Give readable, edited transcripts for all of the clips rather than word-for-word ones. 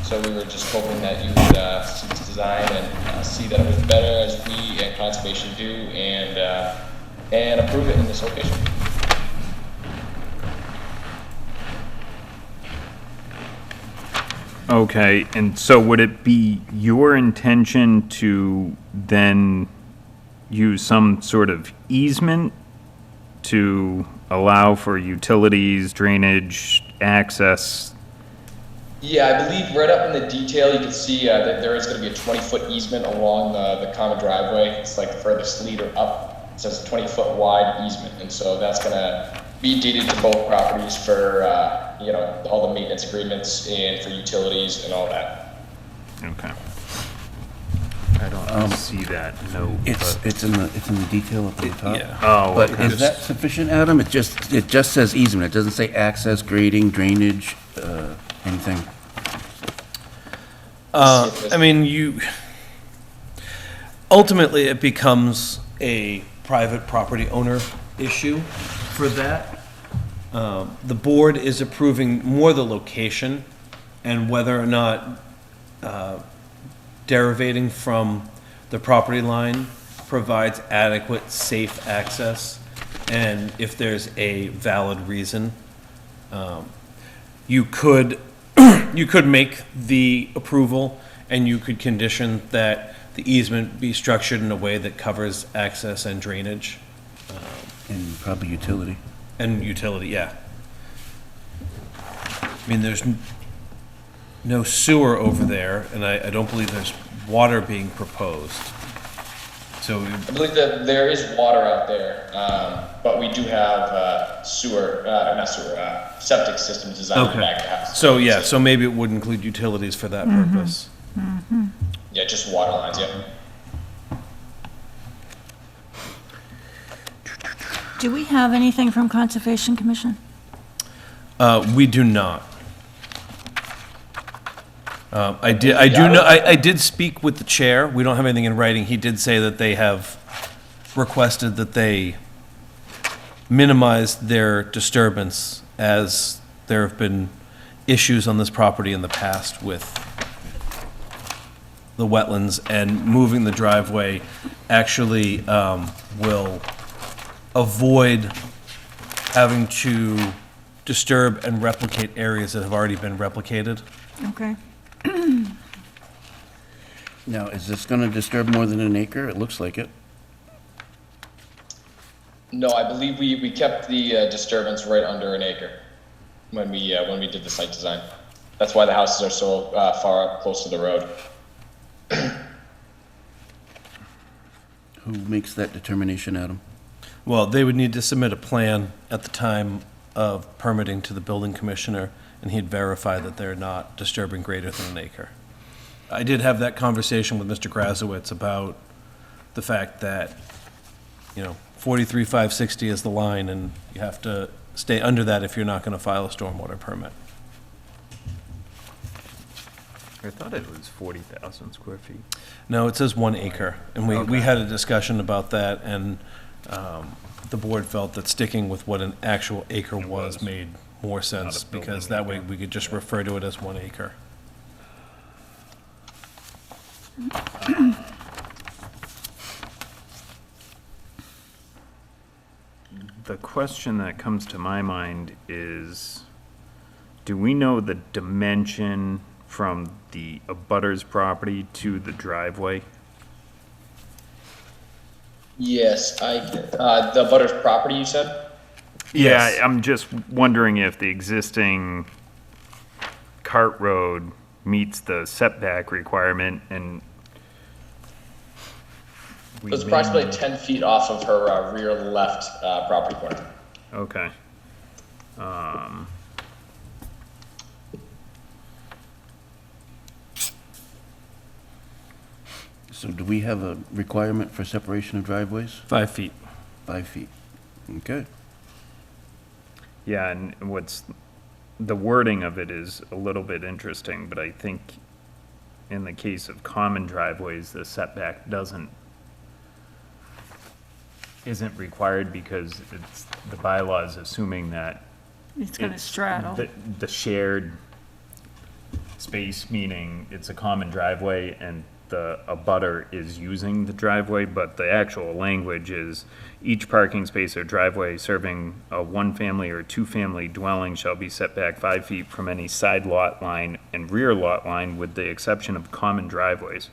So we were just hoping that you would see this design and see that it was better as we and conservation do, and approve it in this location. Okay, and so would it be your intention to then use some sort of easement to allow for utilities, drainage, access? Yeah, I believe right up in the detail, you can see that there is going to be a 20-foot easement along the common driveway. It's like the furthest leader up. It says a 20-foot wide easement, and so that's going to be deeded to both properties for all the maintenance agreements and for utilities and all that. Okay. I don't see that note. It's in the detail at the top. Yeah. Oh, But okay. is that sufficient, Adam? It just says easement. It doesn't say access, grading, drainage, anything. I mean, ultimately, it becomes a private property owner issue for that. The board is approving more the location and whether or not derivating from the property line provides adequate, safe access, and if there's a valid reason. You could make the approval and you could condition that the easement be structured in a way that covers access and drainage. And probably utility. And utility, yeah. I mean, there's no sewer over there, and I don't believe there's water being proposed. So, I believe that there is water out there, but we do have septic systems designed in the back of the house. so yeah, so maybe it would include utilities for that purpose. Yeah, just water lines, yeah. Do we have anything from Conservation Commission? We do not. I did speak with the chair. We don't have anything in writing. He did say that they have requested that they minimize their disturbance as there have been issues on this property in the past with the wetlands, and moving the driveway actually will avoid having to disturb and replicate areas that have already been replicated. Okay. Now, is this going to disturb more than an acre? It looks like it. No, I believe we kept the disturbance right under an acre when we did the site design. That's why the houses are so far up close to the road. Who makes that determination, Adam? Well, they would need to submit a plan at the time of permitting to the building commissioner, and he'd verify that they're not disturbing greater than an acre. I did have that conversation with Mr. Grazowitz about the fact that, 43,560 is the line, and you have to stay under that if you're not going to file a stormwater permit. I thought it was 40,000 square feet. No, it says 1 acre, and we had a discussion about that, and the board felt that sticking with what an actual acre was made more sense, because that way we could just refer to it as 1 acre. The question that comes to my mind is, do we know the dimension from the abutter's property to the driveway? Yes, the butter's property, you said? Yeah, Yes. I'm just wondering if the existing cart road meets the setback requirement, and we It's may- approximately 10 feet off of her rear left property corner. Okay. So do we have a requirement for separation of driveways? 5 feet. 5 feet. Okay. Yeah, and the wording of it is a little bit interesting, but I think in the case of common driveways, the setback isn't required because it's, the bylaw is assuming that It's going to straddle. the shared space, meaning it's a common driveway and the abutter is using the driveway, but the actual language is each parking space or driveway serving a one-family or two-family dwelling shall be set back 5 feet from any side lot line and rear lot line with the exception of common driveways.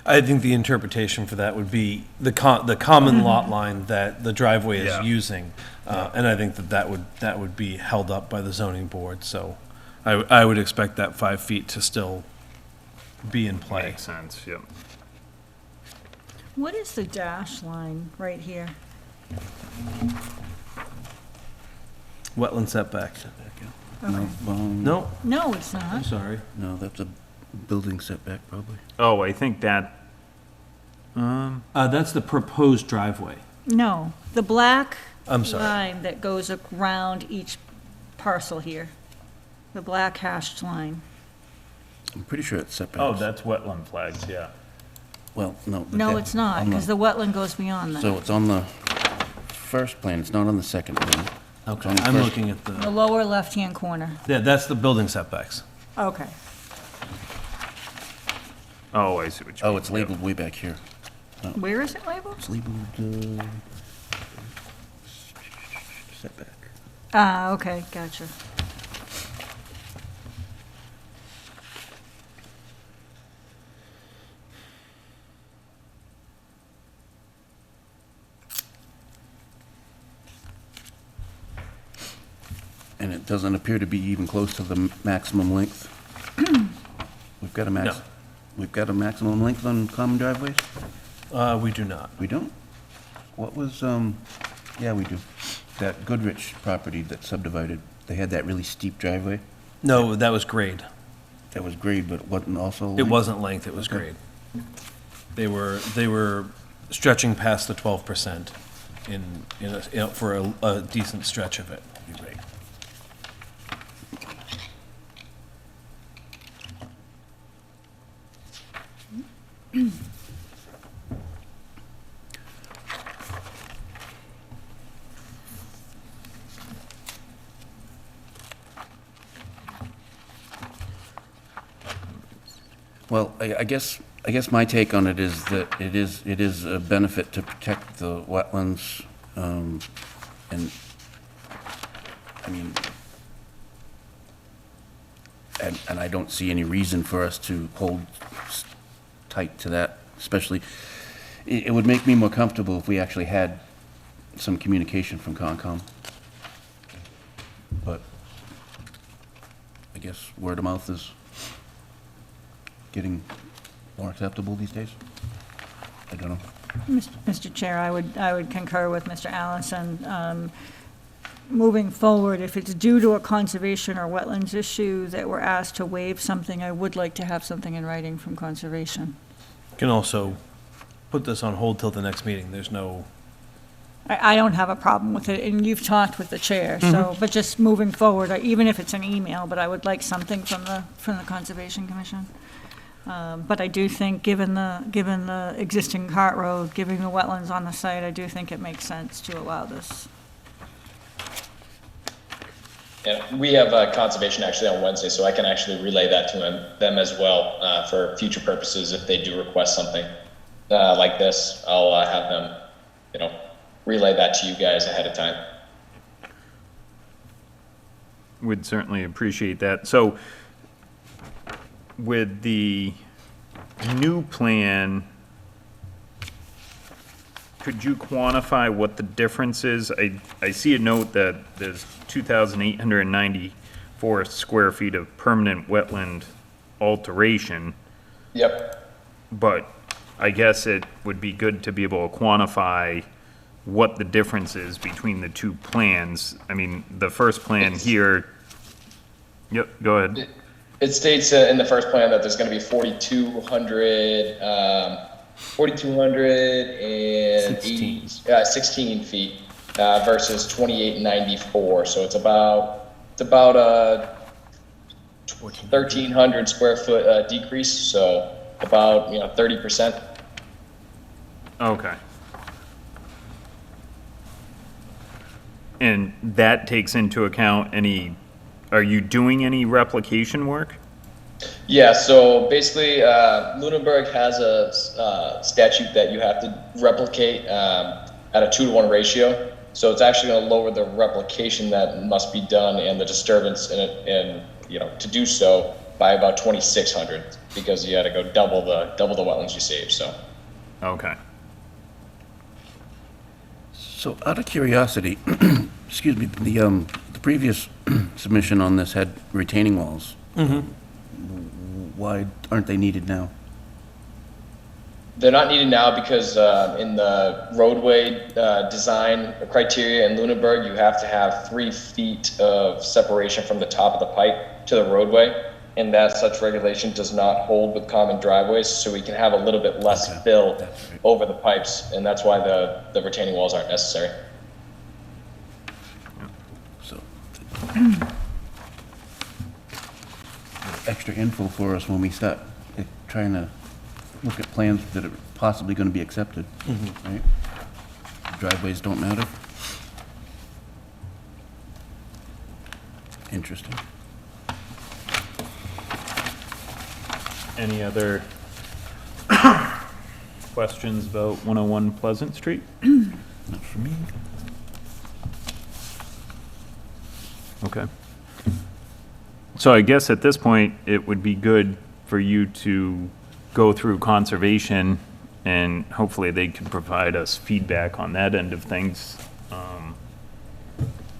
I think the interpretation for that would be the common lot line that the driveway Yeah. is using. And I think that would be held up by the zoning board, so I would expect that 5 feet to still be in play. Makes sense, yep. What is the dash line right here? Wetland setback. No, No, No, it's I'm not. sorry. no, that's a building setback, probably. Oh, I think that, That's the proposed driveway. No, the black I'm sorry. line that goes around each parcel here. The black hashed line. I'm pretty sure it's setbacks. oh, that's wetland flags, yeah. Well, no. but No, that- it's not, on the- because the wetland goes beyond that. So it's on the first plan, it's not on the second plan. Okay, on the I'm first- looking at The the, lower left-hand corner. yeah, that's the building setbacks. Okay. Oh, I see what you mean. Oh, it's labeled way back here. Where is it labeled? It's labeled, setback. Ah, okay, gotcha. And it doesn't appear to be even close to the maximum length. We've got a No. we've got a maximum length on common driveways? We do not. We don't? What was, yeah, we do. That Goodrich property that subdivided, they had that really steep driveway. No, that was grade. That was grade, but it wasn't also. It length? wasn't length, it was Okay. grade. They were stretching past the 12% for a decent stretch of it. You're right. Well, I guess my take on it is that it is a benefit to protect the wetlands, and, I mean, and I don't see any reason for us to hold tight to that, especially, it would make me more comfortable if we actually had some communication from Concom. But I guess word of mouth is getting more acceptable these days? I don't know. Mr. Chair, I would concur with Mr. Allison. Moving forward, if it's due to a conservation or wetlands issue that we're asked to waive something, I would like to have something in writing from conservation. Can also put this on hold till the next meeting. There's no, I don't have a problem with it, and you've talked with the chair, so, but just moving forward, even if it's an email, but I would like something from the Conservation Commission. But I do think, given the existing cart road, given the wetlands on the site, I do think it makes sense to allow this. And we have conservation actually on Wednesday, so I can actually relay that to them as well for future purposes. If they do request something like this, I'll have them, relay that to you guys ahead of time. Would certainly appreciate that. So with the new plan, could you quantify what the difference is? I see a note that there's 2,894 square feet of permanent wetland alteration, Yep. but I guess it would be good to be able to quantify what the difference is between the two plans. I mean, the first plan here, yep, go ahead. It states in the first plan that there's going to be 4,216 feet versus 2,894. So it's about 1,300 square foot decrease. So about 30%. Okay. And that takes into account any are you doing any replication work? Yeah, so basically, Lunenburg has a statute that you have to replicate at a 2-to-1 ratio. So it's actually going to lower the replication that must be done and the disturbance in it, and to do so by about 2,600 because you had to go double the wetlands you saved. So. Okay. So out of curiosity, excuse me, the previous submission on this had retaining walls. Why aren't they needed now? They're not needed now because in the roadway design criteria in Lunenburg, you have to have 3 feet of separation from the top of the pipe to the roadway, and that such regulation does not hold with common driveways, so we can have a little bit less fill over the pipes, and that's why the retaining walls aren't necessary. So, extra info for us when we start trying to look at plans that are possibly going to be accepted, right? Driveways don't matter. Interesting. Any other questions about 101 Pleasant Street? Not for me. Okay. So I guess at this point, it would be good for you to go through conservation, and hopefully they can provide us feedback on that end of things.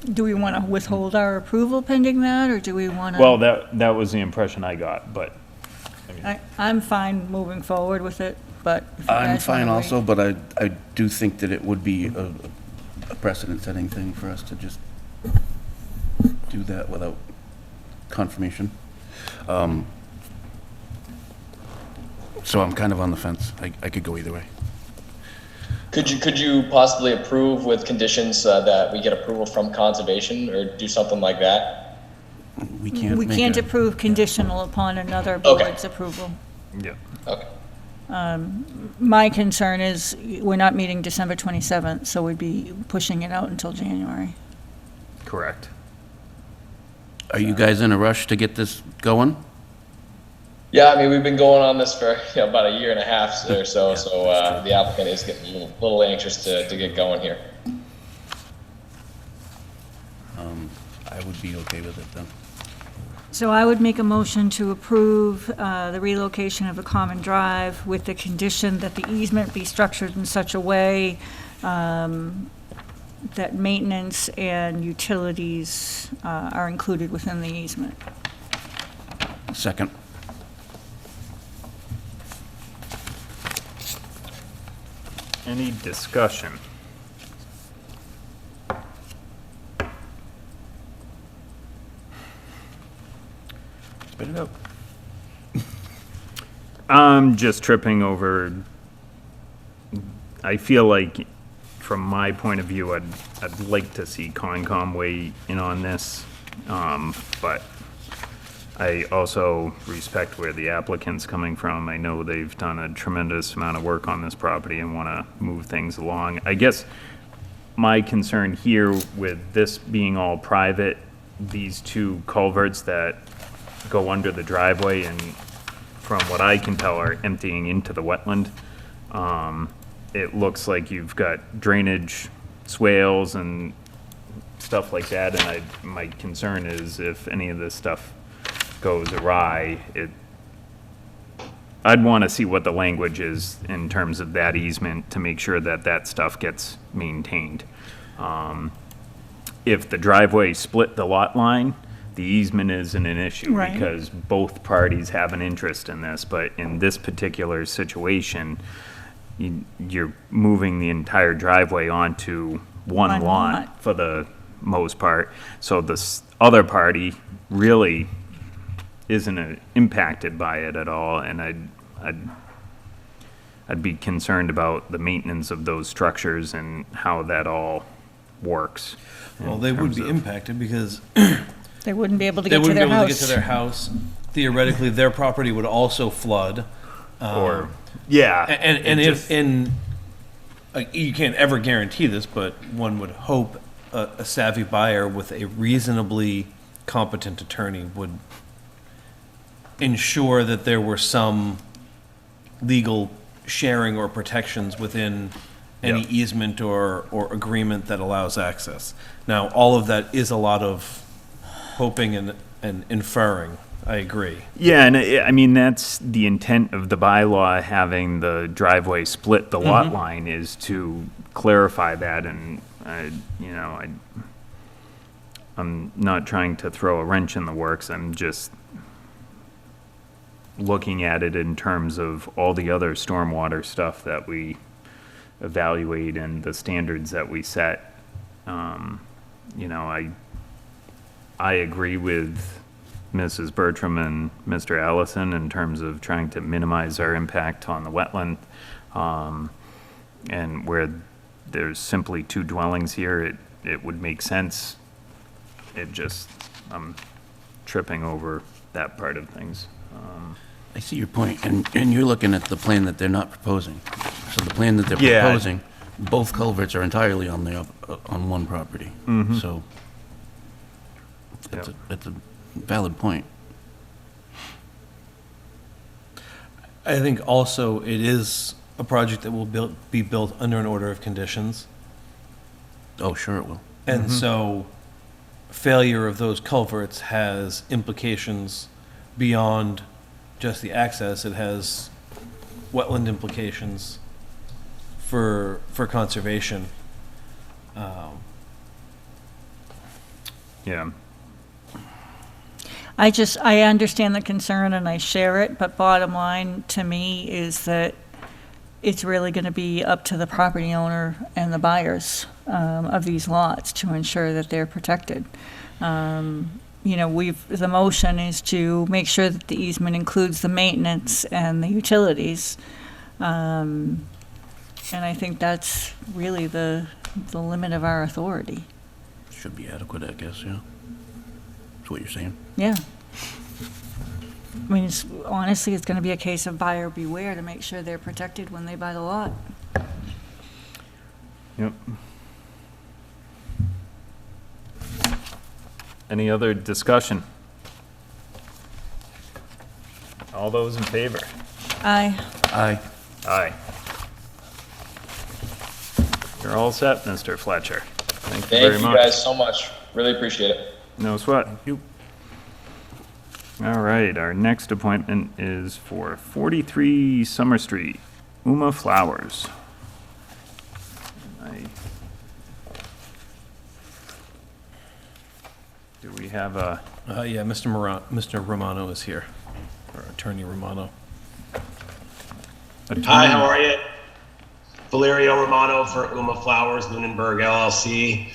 Do we want to withhold our approval pending that, or do we want to? Well, that was the impression I got, but, I mean, I'm fine moving forward with it, but. if you I'm guys fine wanna also, wait. but I do think that it would be a precedent-setting thing for us to just do that without confirmation. So I'm kind of on the fence. I could go either way. Could you possibly approve with conditions that we get approval from conservation, or do something like that? We can't We make can't a- approve conditional upon another Okay. board's approval. yeah. Okay. My concern is we're not meeting December 27th, so we'd be pushing it out until January. Correct. Are you guys in a rush to get this going? Yeah, I mean, we've been going on this for about a year and a half or so, so the applicant is getting a little anxious to get going here. I would be okay with it then. So I would make a motion to approve the relocation of a common drive with the condition that the easement be structured in such a way that maintenance and utilities are included within the easement. Second. Any discussion? Spit it out. I'm just tripping over, I feel like, from my point of view, I'd like to see Concom weigh in on this, but I also respect where the applicant's coming from. I know they've done a tremendous amount of work on this property and want to move things along. I guess my concern here with this being all private, these 2 culverts that go under the driveway and from what I can tell are emptying into the wetland, it looks like you've got drainage swales and stuff like that, and my concern is if any of this stuff goes awry, I'd want to see what the language is in terms of that easement to make sure that that stuff gets maintained. If the driveway split the lot line, the easement isn't an issue Right. because both parties have an interest in this, but in this particular situation, you're moving the entire driveway onto one One lot lot. for the most part. So this other party really isn't impacted by it at all, and I'd be concerned about the maintenance of those structures and how that all works. in Well, they would terms be of- impacted because They wouldn't be able to they get to wouldn't be their able to get to house. their house. Theoretically, their property would also flood. Or, yeah. And it if, just- and you can't ever guarantee this, but one would hope a savvy buyer with a reasonably competent attorney would ensure that there were some legal sharing or protections within any Yeah. easement or agreement that allows access. Now, all of that is a lot of hoping and inferring. I agree. Yeah, and I mean, that's the intent of the bylaw, having the driveway split the lot line, is to clarify that, and, I'm not trying to throw a wrench in the works, I'm just looking at it in terms of all the other stormwater stuff that we evaluate and the standards that we set. I agree with Mrs. Bertram and Mr. Allison in terms of trying to minimize our impact on the wetland. And where there's simply 2 dwellings here, it would make sense. I'm tripping over that part of things. I see your point, and you're looking at the plan that they're not proposing. So the plan that they're Yeah. proposing, both culverts are entirely on one property. So that's a valid point. I think also it is a project that will be built under an order of conditions. Oh, sure it will. And so failure of those culverts has implications beyond just the access. It has wetland implications for conservation. Yeah. I understand the concern and I share it, but bottom line to me is that it's really going to be up to the property owner and the buyers of these lots to ensure that they're protected. The motion is to make sure that the easement includes the maintenance and the utilities. And I think that's really the limit of our authority. Should be adequate, I guess, yeah. That's what you're saying. Yeah. I mean, honestly, it's going to be a case of buyer beware to make sure they're protected when they buy the lot. Yep. Any other discussion? All those in favor? Aye. Aye. Aye. You're all set, Mr. Fletcher. Thank you very Thank you much. guys so much. Really appreciate it. No sweat. All right, our next appointment is for 43 Summer Street, Uma Flowers. Do we have a, Yeah, Mr. Romano is here, or Attorney Romano. Hi, how are you? Valerio Romano for Uma Flowers, Lunenburg LLC.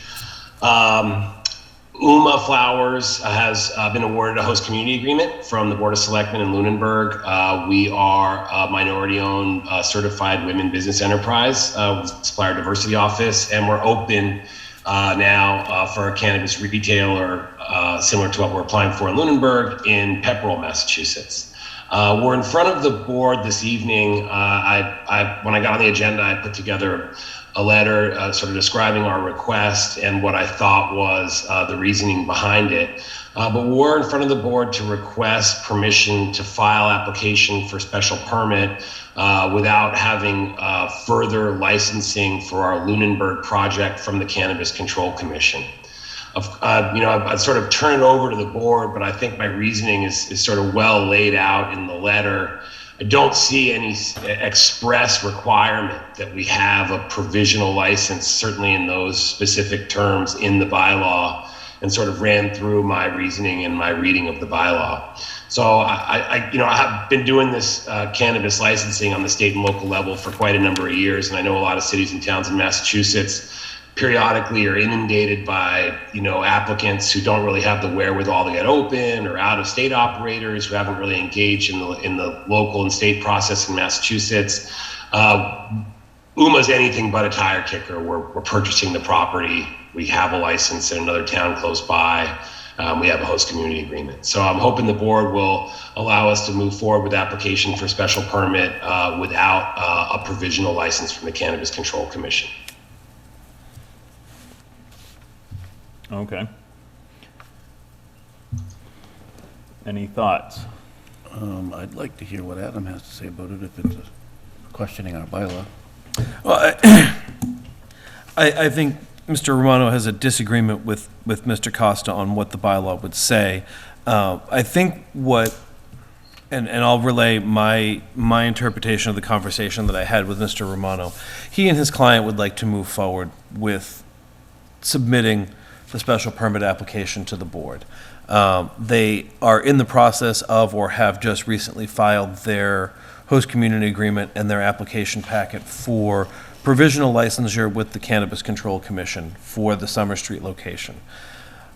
Uma Flowers has been awarded a host community agreement from the Board of Selectmen in Lunenburg. We are a minority-owned certified women business enterprise with Supplier Diversity Office, and we're open now for a cannabis retailer similar to what we're applying for in Lunenburg in Pepperell, Massachusetts. We're in front of the board this evening. When I got on the agenda, I put together a letter sort of describing our request and what I thought was the reasoning behind it. But we're in front of the board to request permission to file application for special permit without having further licensing for our Lunenburg project from the Cannabis Control Commission. I'd sort of turn it over to the board, but I think my reasoning is sort of well laid out in the letter. I don't see any express requirement that we have a provisional license, certainly in those specific terms in the bylaw, and sort of ran through my reasoning and my reading of the bylaw. So I have been doing this cannabis licensing on the state and local level for quite a number of years, and I know a lot of cities and towns in Massachusetts periodically are inundated by applicants who don't really have the wherewithal to get open, or out-of-state operators who haven't really engaged in the local and state process in Massachusetts. Uma's anything but a tire kicker. We're purchasing the property. We have a license in another town close by. We have a host community agreement. So I'm hoping the board will allow us to move forward with application for special permit without a provisional license from the Cannabis Control Commission. okay. Any thoughts? I'd like to hear what Adam has to say about it if it's questioning our bylaw. Well, I think Mr. Romano has a disagreement with Mr. Costa on what the bylaw would say. I think and I'll relay my interpretation of the conversation that I had with Mr. Romano. He and his client would like to move forward with submitting the special permit application to the board. They are in the process of, or have just recently filed their host community agreement and their application packet for provisional licensure with the Cannabis Control Commission for the Summer Street location.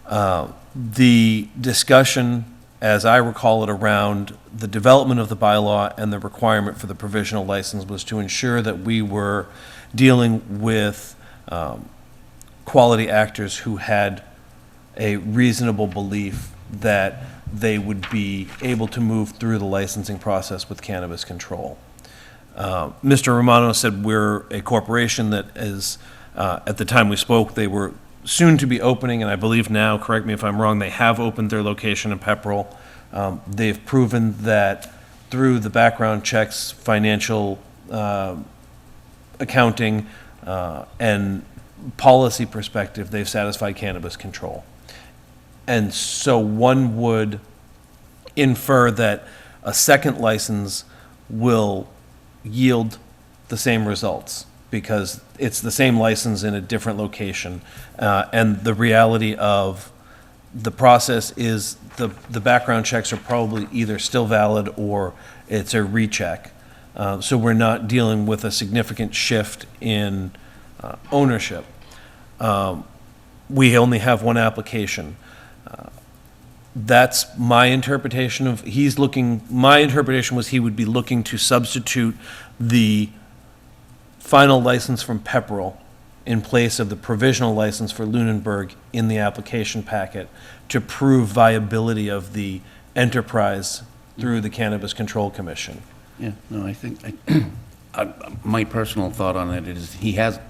The discussion, as I recall it, around the development of the bylaw and the requirement for the provisional license was to ensure that we were dealing with quality actors who had a reasonable belief that they would be able to move through the licensing process with cannabis control. Mr. Romano said we're a corporation that is, at the time we spoke, they were soon to be opening, and I believe now, correct me if I'm wrong, they have opened their location in Pepperell. They've proven that through the background checks, financial accounting, and policy perspective, they've satisfied cannabis control. And so one would infer that a second license will yield the same results because it's the same license in a different location. And the reality of the process is the background checks are probably either still valid or it's a recheck. So we're not dealing with a significant shift in ownership. We only have one application. That's my interpretation of, my interpretation was he would be looking to substitute the final license from Pepperell in place of the provisional license for Lunenburg in the application packet to prove viability of the enterprise through the Cannabis Control Commission. Yeah, no, I think, my personal thought on it is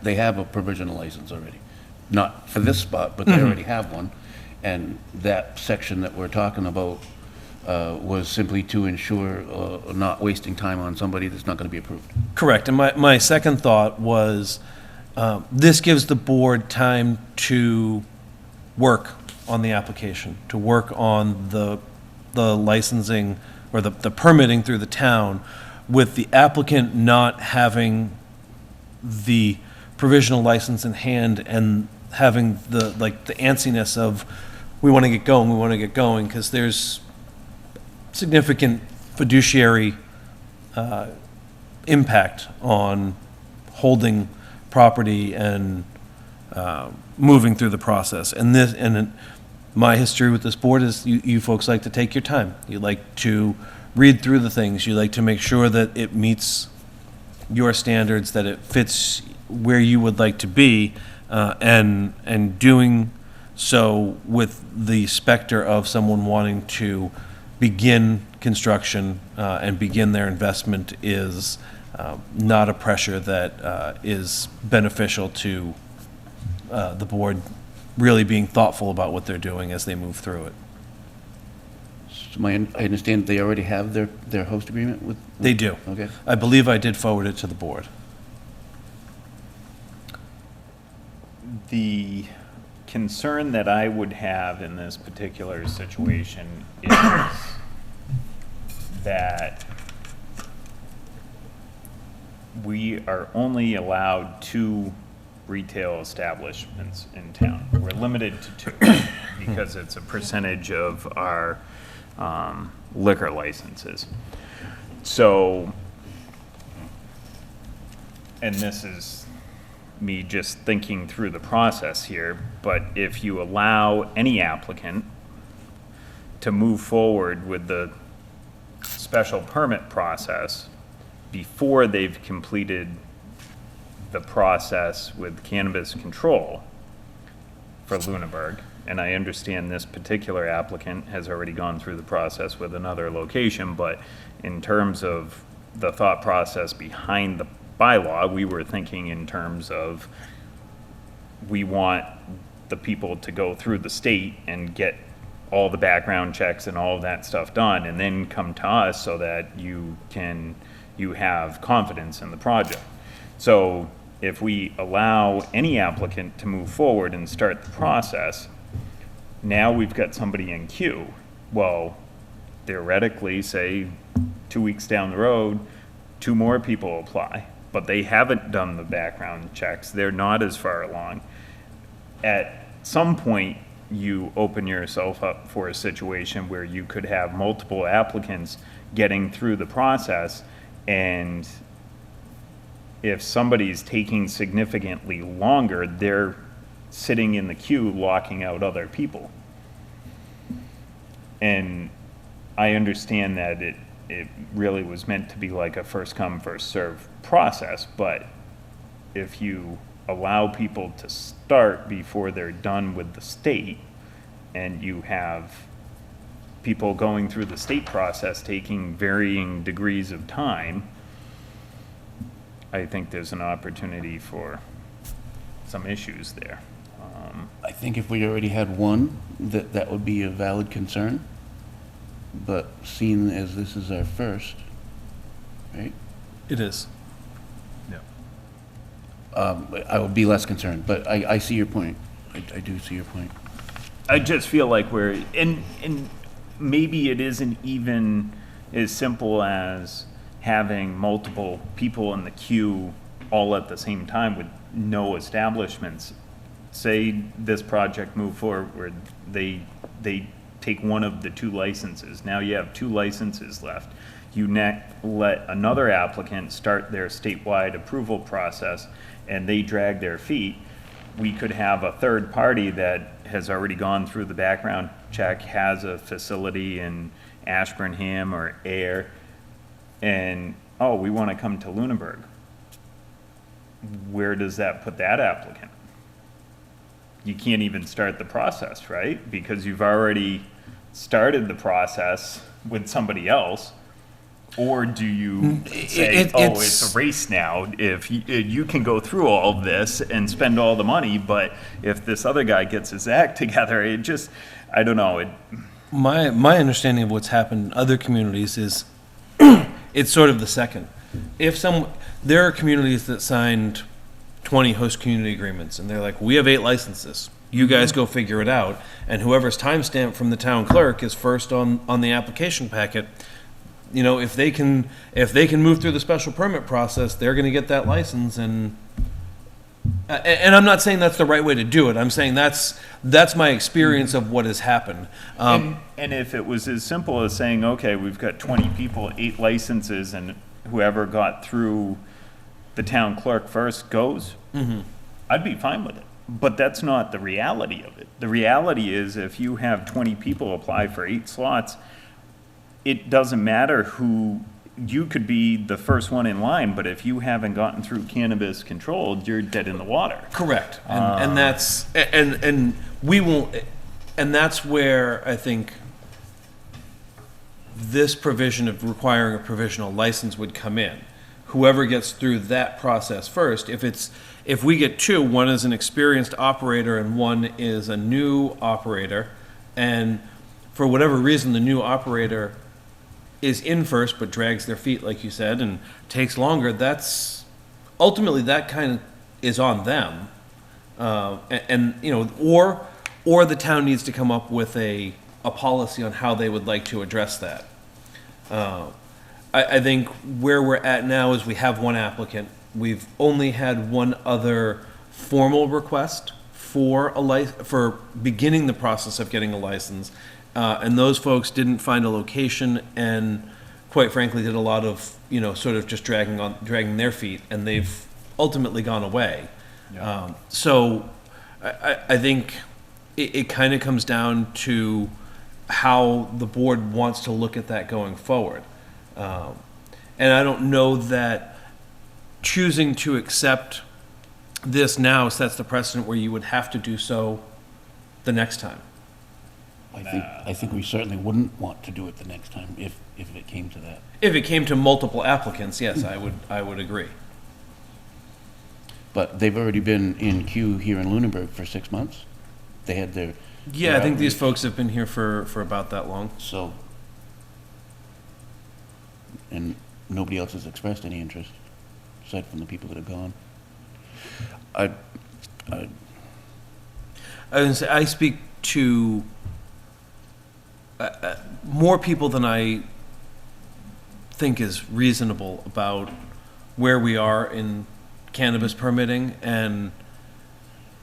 they have a provisional license already. Not for this spot, but they already have one. And that section that we're talking about was simply to ensure not wasting time on somebody that's not going to be approved. Correct. And my second thought was this gives the board time to work on the application, to work on the licensing or the permitting through the town with the applicant not having the provisional license in hand and having the antsiness of we want to get going, because there's significant fiduciary impact on holding property and moving through the process. And my history with this board is you folks like to take your time. You like to read through the things. You like to make sure that it meets your standards, that it fits where you would like to be, and doing so with the specter of someone wanting to begin construction and begin their investment is not a pressure that is beneficial to the board really being thoughtful about what they're doing as they move through it. So I understand they already have their host agreement with? They do. Okay. I believe I did forward it to the board. The concern that I would have in this particular situation is that we are only allowed 2 retail establishments in town. We're limited to 2 because it's a percentage of our liquor licenses. So, and this is me just thinking through the process here, but if you allow any applicant to move forward with the special permit process before they've completed the process with cannabis control for Lunenburg, and I understand this particular applicant has already gone through the process with another location, but in terms of the thought process behind the bylaw, we were thinking in terms of we want the people to go through the state and get all the background checks and all of that stuff done, and then come to us so that you have confidence in the project. So if we allow any applicant to move forward and start the process, now we've got somebody in queue. Well, theoretically, say 2 weeks down the road, 2 more people apply, but they haven't done the background checks. They're not as far along. At some point, you open yourself up for a situation where you could have multiple applicants getting through the process, and if somebody's taking significantly longer, they're sitting in the queue locking out other people. And I understand that it really was meant to be like a first come, first serve process, but if you allow people to start before they're done with the state, and you have people going through the state process taking varying degrees of time, I think there's an opportunity for some issues there. I think if we already had one, that would be a valid concern. But seeing as this is our first, right? It is. I would be less concerned, but I see your point. I do see your point. I just feel like and maybe it isn't even as simple as having multiple people in the queue all at the same time with no establishments. Say this project moved forward where they take one of the 2 licenses. Now you have 2 licenses left. You let another applicant start their statewide approval process, and they drag their feet. We could have a third party that has already gone through the background check, has a facility in Ashburnham or Ayer, and, oh, we want to come to Lunenburg. Where does that put that applicant? You can't even start the process, right? Because you've already started the process with somebody else. Or do you say, it's a race now? If you can go through all of this and spend all the money, but if this other guy gets his act together, I don't know. My understanding of what's happened in other communities is it's sort of the second. There are communities that signed 20 host community agreements, and they're like, we have 8 licenses. You guys go figure it out. And whoever's timestamped from the town clerk is first on the application packet. You know, if they can move through the special permit process, they're going to get that license. And I'm not saying that's the right way to do it. I'm saying that's my experience of what has happened. And if it was as simple as saying, okay, we've got 20 people, 8 licenses, and whoever got through the town clerk first goes, I'd be fine with it. But that's not the reality of it. The reality is if you have 20 people apply for 8 slots, it doesn't matter who, you could be the first one in line, but if you haven't gotten through cannabis control, you're dead in the water. Correct. And that's, and we won't, and that's where I think this provision of requiring a provisional license would come in. Whoever gets through that process first, if we get 2, one is an experienced operator and one is a new operator, and for whatever reason, the new operator is in first but drags their feet, like you said, and takes longer, that's ultimately that kind of is on them. And you know, or the town needs to come up with a policy on how they would like to address that. I think where we're at now is we have 1 applicant. We've only had 1 other formal request for for beginning the process of getting a license. And those folks didn't find a location and quite frankly did a lot of, sort of just dragging their feet, and they've ultimately gone away. Yeah. So I think it kind of comes down to how the board wants to look at that going forward. And I don't know that choosing to accept this now sets the precedent where you would have to do so the next time. I think we certainly wouldn't want to do it the next time if it came to that. If it came to multiple applicants, yes, I would agree. But they've already been in queue here in Lunenburg for 6 months. They had Yeah, I think these folks have been here for about that long. So, and nobody else has expressed any interest, aside from the people that have gone. I speak to more people than I think is reasonable about where we are in cannabis permitting, and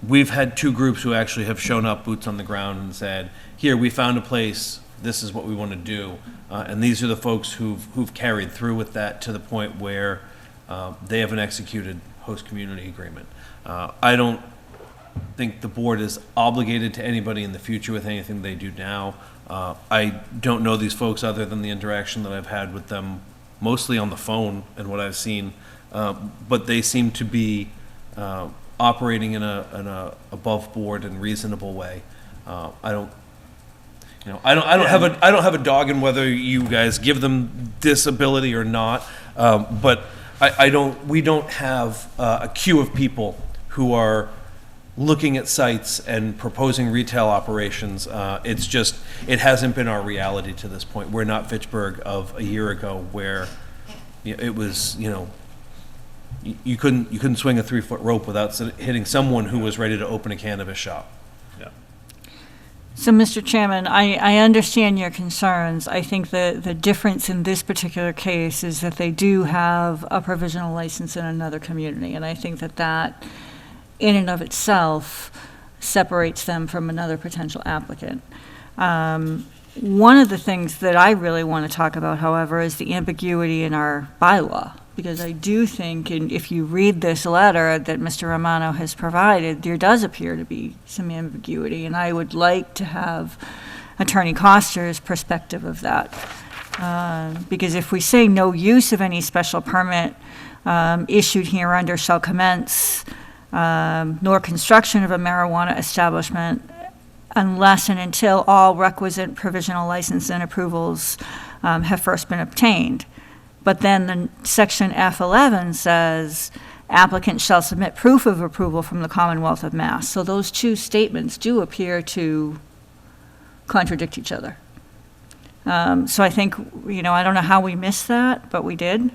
we've had two groups who actually have shown up, boots on the ground, and said, here, we found a place, this is what we want to do. And these are the folks who've carried through with that to the point where they have an executed host community agreement. I don't think the board is obligated to anybody in the future with anything they do now. I don't know these folks other than the interaction that I've had with them, mostly on the phone and what I've seen, but they seem to be operating in a above board and reasonable way. I don't have a dog in whether you guys give them this ability or not. But we don't have a queue of people who are looking at sites and proposing retail operations. It's just, it hasn't been our reality to this point. We're not Fitchburg of a year ago where it was, you couldn't swing a 3-foot rope without hitting someone who was ready to open a cannabis shop. Yeah. So, Mr. Chairman, I understand your concerns. I think the difference in this particular case is that they do have a provisional license in another community, and I think that in and of itself separates them from another potential applicant. One of the things that I really want to talk about, however, is the ambiguity in our bylaw, because I do think, and if you read this letter that Mr. Romano has provided, there does appear to be some ambiguity, and I would like to have Attorney Coster's perspective of that. Because if we say no use of any special permit issued hereunder shall commence, nor construction of a marijuana establishment unless and until all requisite provisional license and approvals have first been obtained. But then the section F11 says applicant shall submit proof of approval from the Commonwealth of Mass. So those two statements do appear to contradict each other. So I think, I don't know how we missed that, but we did.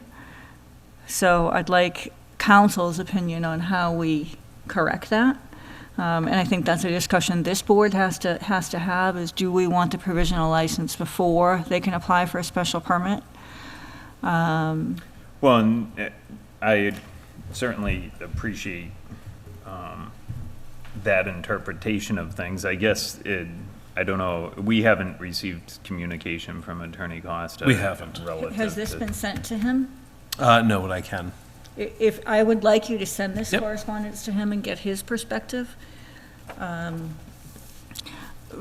So I'd like council's opinion on how we correct that. And I think that's a discussion this board has to have, is do we want the provisional license before they can apply for a special permit? Well, and I certainly appreciate that interpretation of things. I guess I don't know, we haven't received communication from Attorney Costa. We haven't. Has this been sent to him? No, but I can. If I would like you to send this Yep. correspondence to him and get his perspective.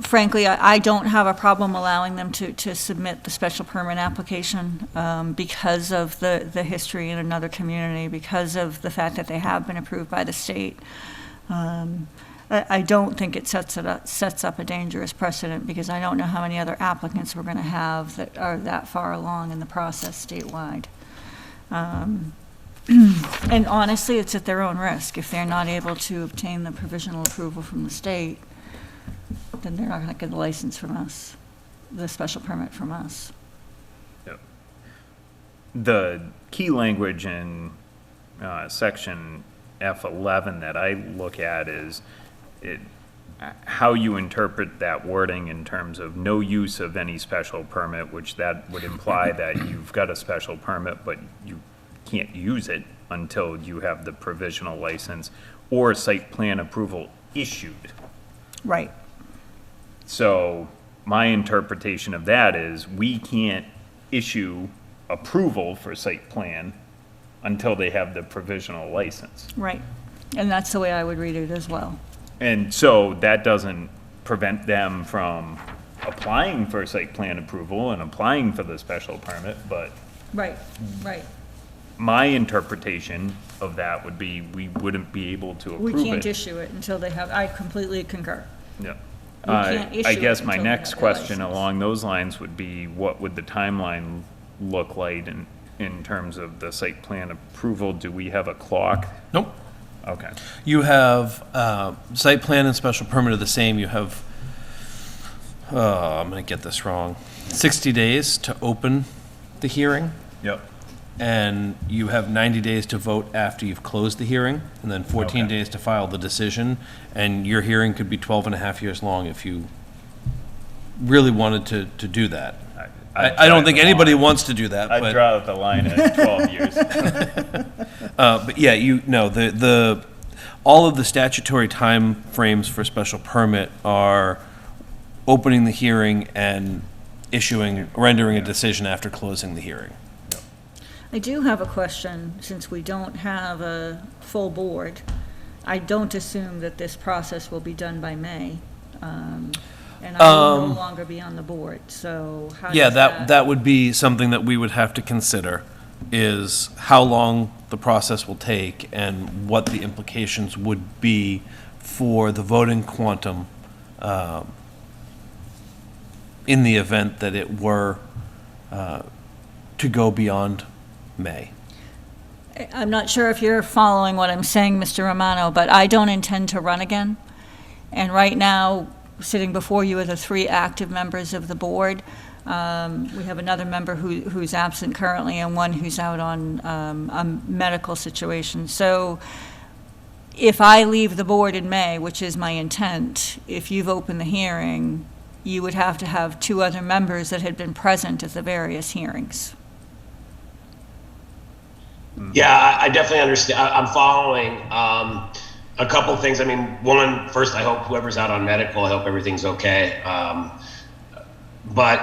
Frankly, I don't have a problem allowing them to submit the special permit application because of the history in another community, because of the fact that they have been approved by the state. I don't think it sets up a dangerous precedent, because I don't know how many other applicants we're going to have that are that far along in the process statewide. And honestly, it's at their own risk. If they're not able to obtain the provisional approval from the state, then they're not going to get the license from us, the special permit from us. Yep. The key language in section F11 that I look at is how you interpret that wording in terms of no use of any special permit, which that would imply that you've got a special permit, but you can't use it until you have the provisional license or site plan approval issued. Right. So my interpretation of that is we can't issue approval for site plan until they have the provisional license. Right. And that's the way I would read it as well. And so that doesn't prevent them from applying for site plan approval and applying for the special permit, but Right, right. my interpretation of that would be we wouldn't be able to We approve can't it. issue it until they have, I completely concur. Yeah. We can't issue I it guess my until they next have the question license. along those lines would be, what would the timeline look like in terms of the site plan approval? Do we have a clock? Nope. Okay. You have site plan and special permit are the same. You have I'm going to get this wrong, 60 days to open the hearing, Yep. and you have 90 days to vote after you've closed the hearing, and then 14 Okay. days to file the decision, and your hearing could be 12 and a half years long if you really wanted to do that. I don't think anybody wants to do that, I'd but, draw the line at 12 years. but yeah, all of the statutory time frames for special permit are opening the hearing and rendering a decision after closing the hearing. I do have a question, since we don't have a full board. I don't assume that this process will be done by May. And I will no longer be on the board, so how Yeah, does that would be something that we would have to consider, is how long the process will take and what the implications would be for the voting quantum in the event that it were to go beyond May. I'm not sure if you're following what I'm saying, Mr. Romano, but I don't intend to run again. And right now, sitting before you are the 3 active members of the board. We have another member who's absent currently and one who's out on a medical situation. So if I leave the board in May, which is my intent, if you've opened the hearing, you would have to have 2 other members that had been present at the various hearings. Yeah, I definitely understand. I'm following. A couple of things. I mean, one, first, I hope whoever's out on medical, I hope everything's okay. But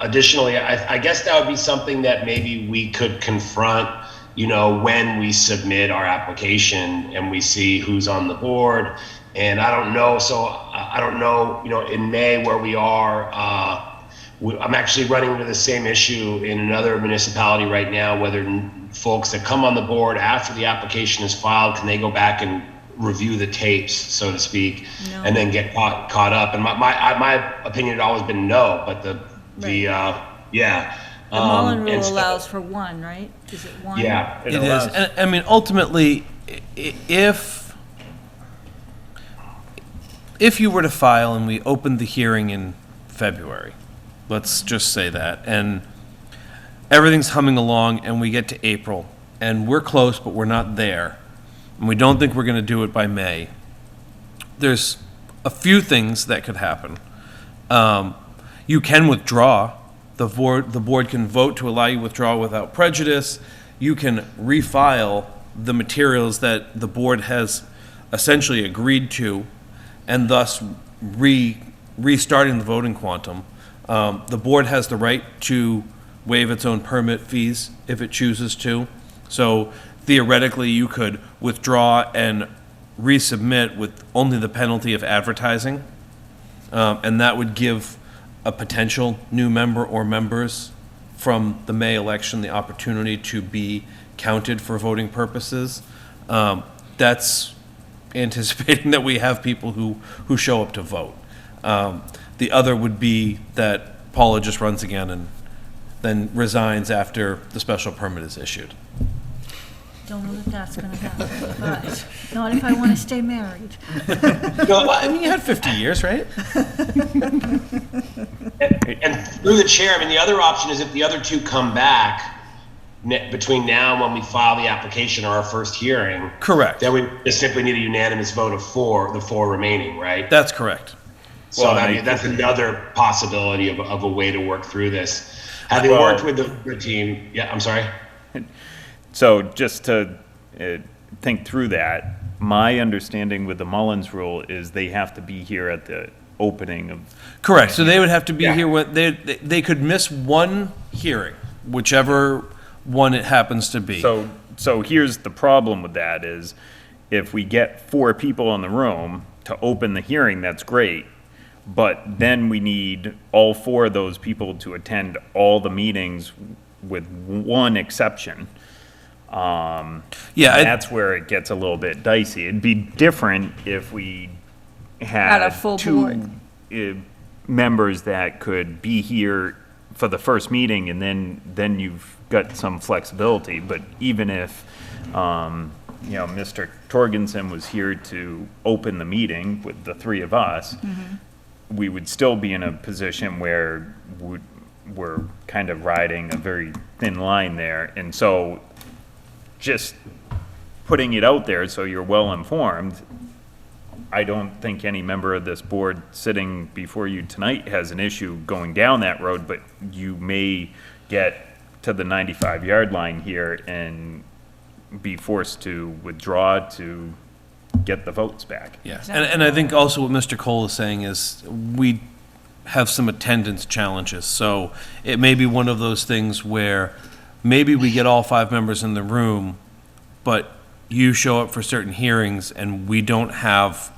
additionally, I guess that would be something that maybe we could confront, when we submit our application and we see who's on the board. And I don't know. So I don't know, in May where we are, I'm actually running into the same issue in another municipality right now, whether folks that come on the board after the application is filed, can they go back and review the tapes, so to speak, and then get caught up? And my opinion had always been no, but the Mullen rule allows for 1, right? Is it 1? Yeah, It is. And, I mean, ultimately, if you were to file and we opened the hearing in February, let's just say that, and everything's humming along and we get to April and we're close but we're not there, and we don't think we're going to do it by May, there's a few things that could happen. You can withdraw. The board can vote to allow you withdrawal without prejudice. You can refile the materials that the board has essentially agreed to, and thus restarting the voting quantum. The board has the right to waive its own permit fees if it chooses to. So theoretically, you could withdraw and resubmit with only the penalty of advertising. And that would give a potential new member or members from the May election the opportunity to be counted for voting purposes. That's anticipating that we have people who show up to vote. The other would be that Paula just runs again and then resigns after the special permit is issued. Don't know that that's going to happen, but not if I want to stay married. I mean, you had 50 years, right? and through the chair, I mean, the other option is if the other 2 come back between now and when we file the application or our first hearing. Correct. Then we just simply need a unanimous vote of 4, the 4 remaining, right? That's correct. So that's another possibility of a way to work through this. Having worked with the team, yeah, I'm sorry. So just to think through that, my understanding with the Mullins rule is they have to be here at the opening of. Correct. So they would have to be here when they could miss one hearing, whichever one it happens to be. So here's the problem with that is if we get 4 people in the room to open the hearing, that's great. But then we need all 4 of those people to attend all the meetings with one exception. That's where it gets a little bit dicey. It'd be different if we had a full 2 members that could be here for the first meeting, and then you've got some flexibility. But even if Mr. Torgensen was here to open the meeting with the 3 of us, we would still be in a position where we're kind of riding a very thin line there. And so just putting it out there so you're well informed, I don't think any member of this board sitting before you tonight has an issue going down that road, but you may get to the 95-yard line here and be forced to withdraw to get the votes back. Yeah, and I think also what Mr. Cole is saying is we have some attendance challenges. So it may be one of those things where maybe we get all 5 members in the room, but you show up for certain hearings and we don't have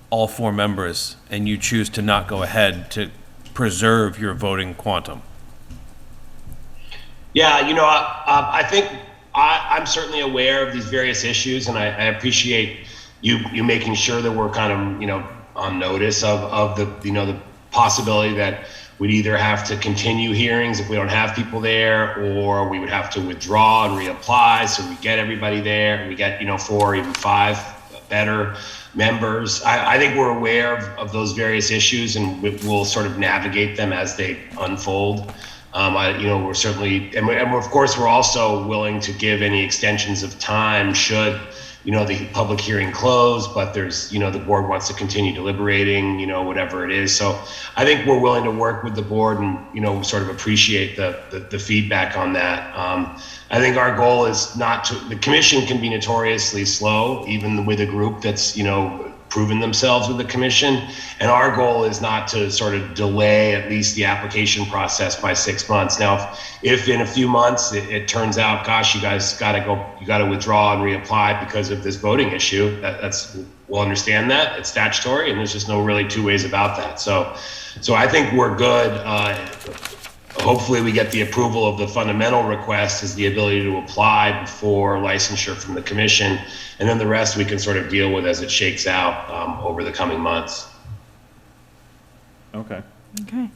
all 4 members and you choose to not go ahead to preserve your voting quantum. Yeah, I think I'm certainly aware of these various issues, and I appreciate you making sure that we're kind of, on notice of the possibility that we'd either have to continue hearings if we don't have people there, or we would have to withdraw and reapply so we get everybody there and we get, 4 or even 5 better members. I think we're aware of those various issues, and we'll sort of navigate them as they unfold. We're certainly, and of course, we're also willing to give any extensions of time should, the public hearing close, but there's, the board wants to continue deliberating, whatever it is. So I think we're willing to work with the board and, sort of appreciate the feedback on that. I think our goal is the commission can be notoriously slow, even with a group that's, proven themselves with the commission. And our goal is not to sort of delay at least the application process by 6 months. Now, if in a few months it turns out, gosh, you guys got to withdraw and reapply because of this voting issue, we'll understand that. It's statutory, and there's just no really 2 ways about that. So I think we're good. Hopefully we get the approval of the fundamental request is the ability to apply before licensure from the commission, and then the rest we can sort of deal with as it shakes out over the coming months. Okay. Okay.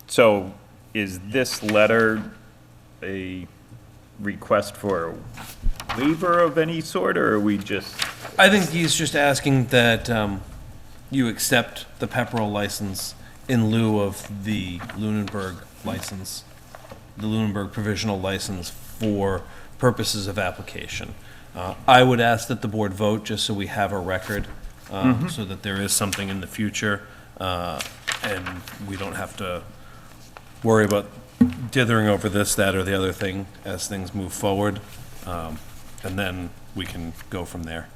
So is this letter a request for a waiver of any sort, or are we just? I think he's just asking that you accept the Pepperell license in lieu of the Lunenburg license, the Lunenburg provisional license for purposes of application. I would ask that the board vote just so we have a record, so that there is something in the future, and we don't have to worry about dithering over this, that, or the other thing as things move forward, and then we can go from there.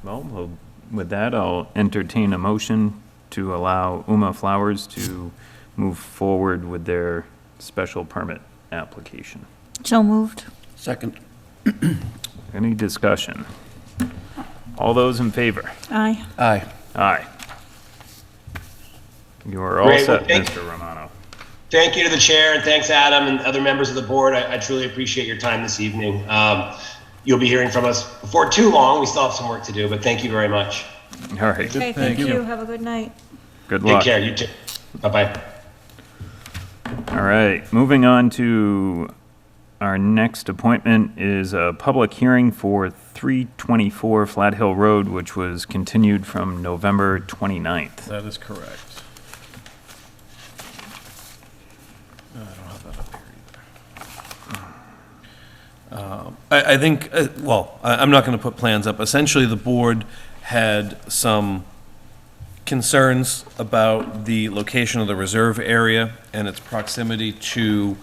Well, with that, I'll entertain a motion to allow Uma Flowers to move forward with their special permit application. So moved. Second. Any discussion? All those in favor? Aye. Aye. Aye. You are all Great, well, set, thank- Mr. Romano. Thank you to the chair, and thanks Adam and other members of the board. I truly appreciate your time this evening. You'll be hearing from us before too long. We still have some work to do, but thank you very much. All right, Okay, thank you. Have a good night. good Take luck. care, you too. Bye-bye. All right, moving on to our next appointment is a public hearing for 324 Flat Hill Road, which was continued from November 29th. That is correct. I don't have that up here either. I think, I'm not going to put plans up. Essentially, the board had some concerns about the location of the reserve area and its proximity to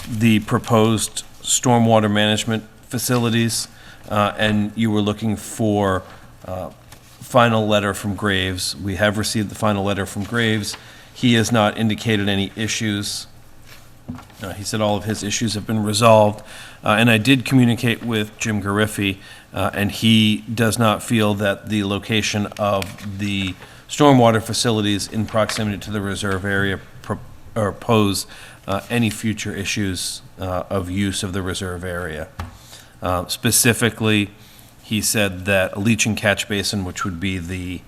the proposed stormwater management facilities, and you were looking for final letter from Graves. We have received the final letter from Graves. He has not indicated any issues. He said all of his issues have been resolved. And I did communicate with Jim Gariffi, and he does not feel that the location of the stormwater facilities in proximity to the reserve area or pose any future issues of use of the reserve area. Specifically, he said that a leaching catch basin, which would be the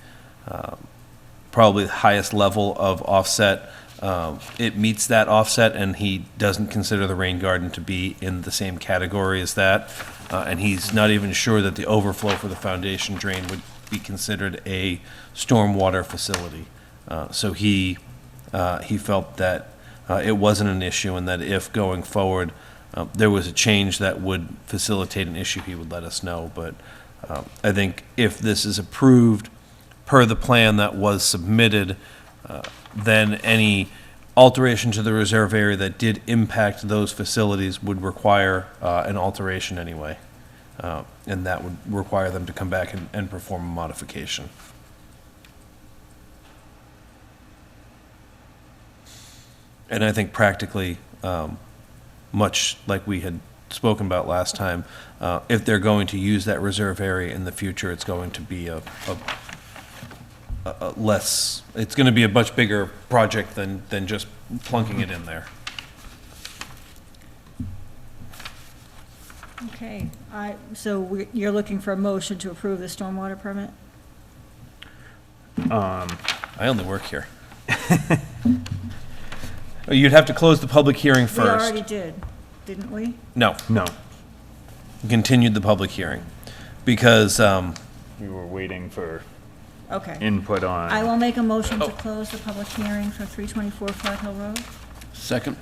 probably the highest level of offset, it meets that offset, and he doesn't consider the rain garden to be in the same category as that. And he's not even sure that the overflow for the foundation drain would be considered a stormwater facility. So he felt that it wasn't an issue, and that if going forward there was a change that would facilitate an issue, he would let us know. But I think if this is approved per the plan that was submitted, then any alteration to the reserve area that did impact those facilities would require an alteration anyway. And that would require them to come back and perform a modification. And I think practically, much like we had spoken about last time, if they're going to use that reserve area in the future, it's going to be a less, it's going to be a much bigger project than just plunking it in there. Okay, you're looking for a motion to approve the stormwater permit? I only work here. You'd have to close the public hearing We first. already did, didn't we? No, No, continued the public hearing because we were waiting for Okay. input I on, will make a motion to close the public hearing for 324 Flat Hill Road. Second?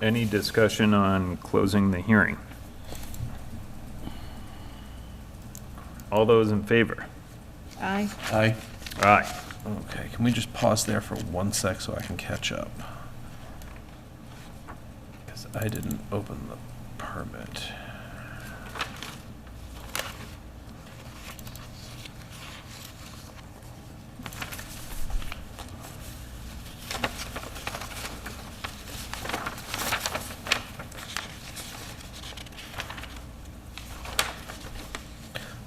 any discussion on closing the hearing? All those in favor? Aye. Aye. Aye. Okay, can we just pause there for 1 sec so I can catch up? Because I didn't open the permit.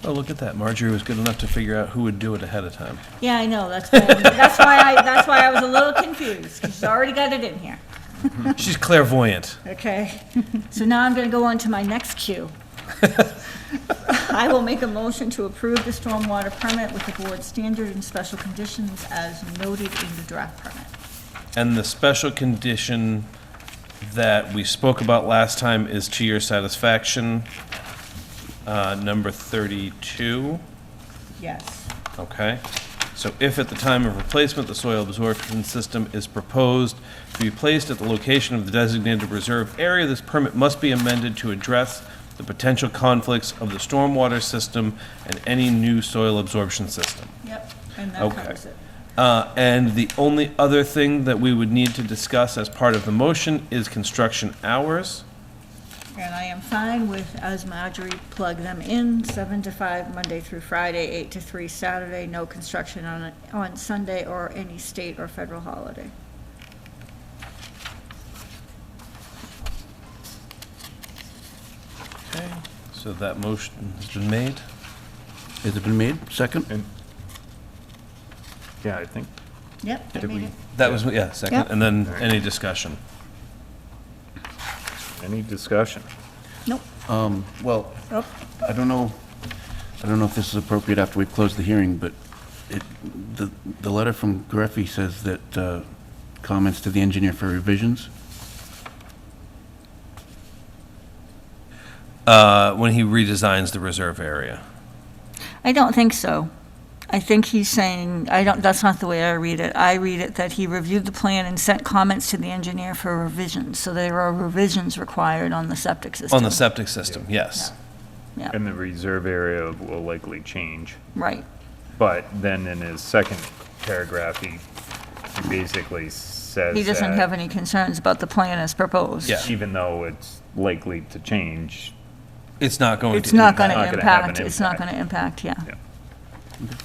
Oh, look at that. Marjorie was good enough to figure out who would do it ahead of time. Yeah, I know, that's why I was a little confused, because she's already got it in here. She's clairvoyant. Okay, so now I'm gonna go on to my next cue. I will make a motion to approve the stormwater permit with the board standard and special conditions as noted in the draft permit. And the special condition that we spoke about last time is to your satisfaction, number 32. Yes. Okay. So if at the time of replacement, the soil absorption system is proposed to be placed at the location of the designated reserve area, this permit must be amended to address the potential conflicts of the stormwater system and any new soil absorption system. Yep, and that Okay. covers it. And the only other thing that we would need to discuss as part of the motion is construction hours. And I am fine with, as Marjorie plugged them in, 7 to 5, Monday through Friday, 8 to 3 Saturday, no construction on Sunday or any state or federal holiday. Okay. So that motion has been made. Has it been made? Second? Yeah, I think, Yep, I Did made we- it. That was, yeah, second. Yep. And then any discussion? any discussion? Nope. Well, Oh, I don't know if this is appropriate after we've closed the hearing, but the letter from Greffy says that comments to the engineer for revisions. When he redesigns the reserve area. I don't think so. I think he's saying, that's not the way I read it. I read it that he reviewed the plan and sent comments to the engineer for revisions. So there are revisions required on the septic system. On the septic system, yes. Yeah, And the reserve area will likely change. right. But then in his second paragraph, he basically says He doesn't that have any concerns about the plan as proposed. Yeah. even though it's likely to change, It's not going to. It's not going Not to gonna have an impact, it's not going impact. to impact, yeah. Yeah.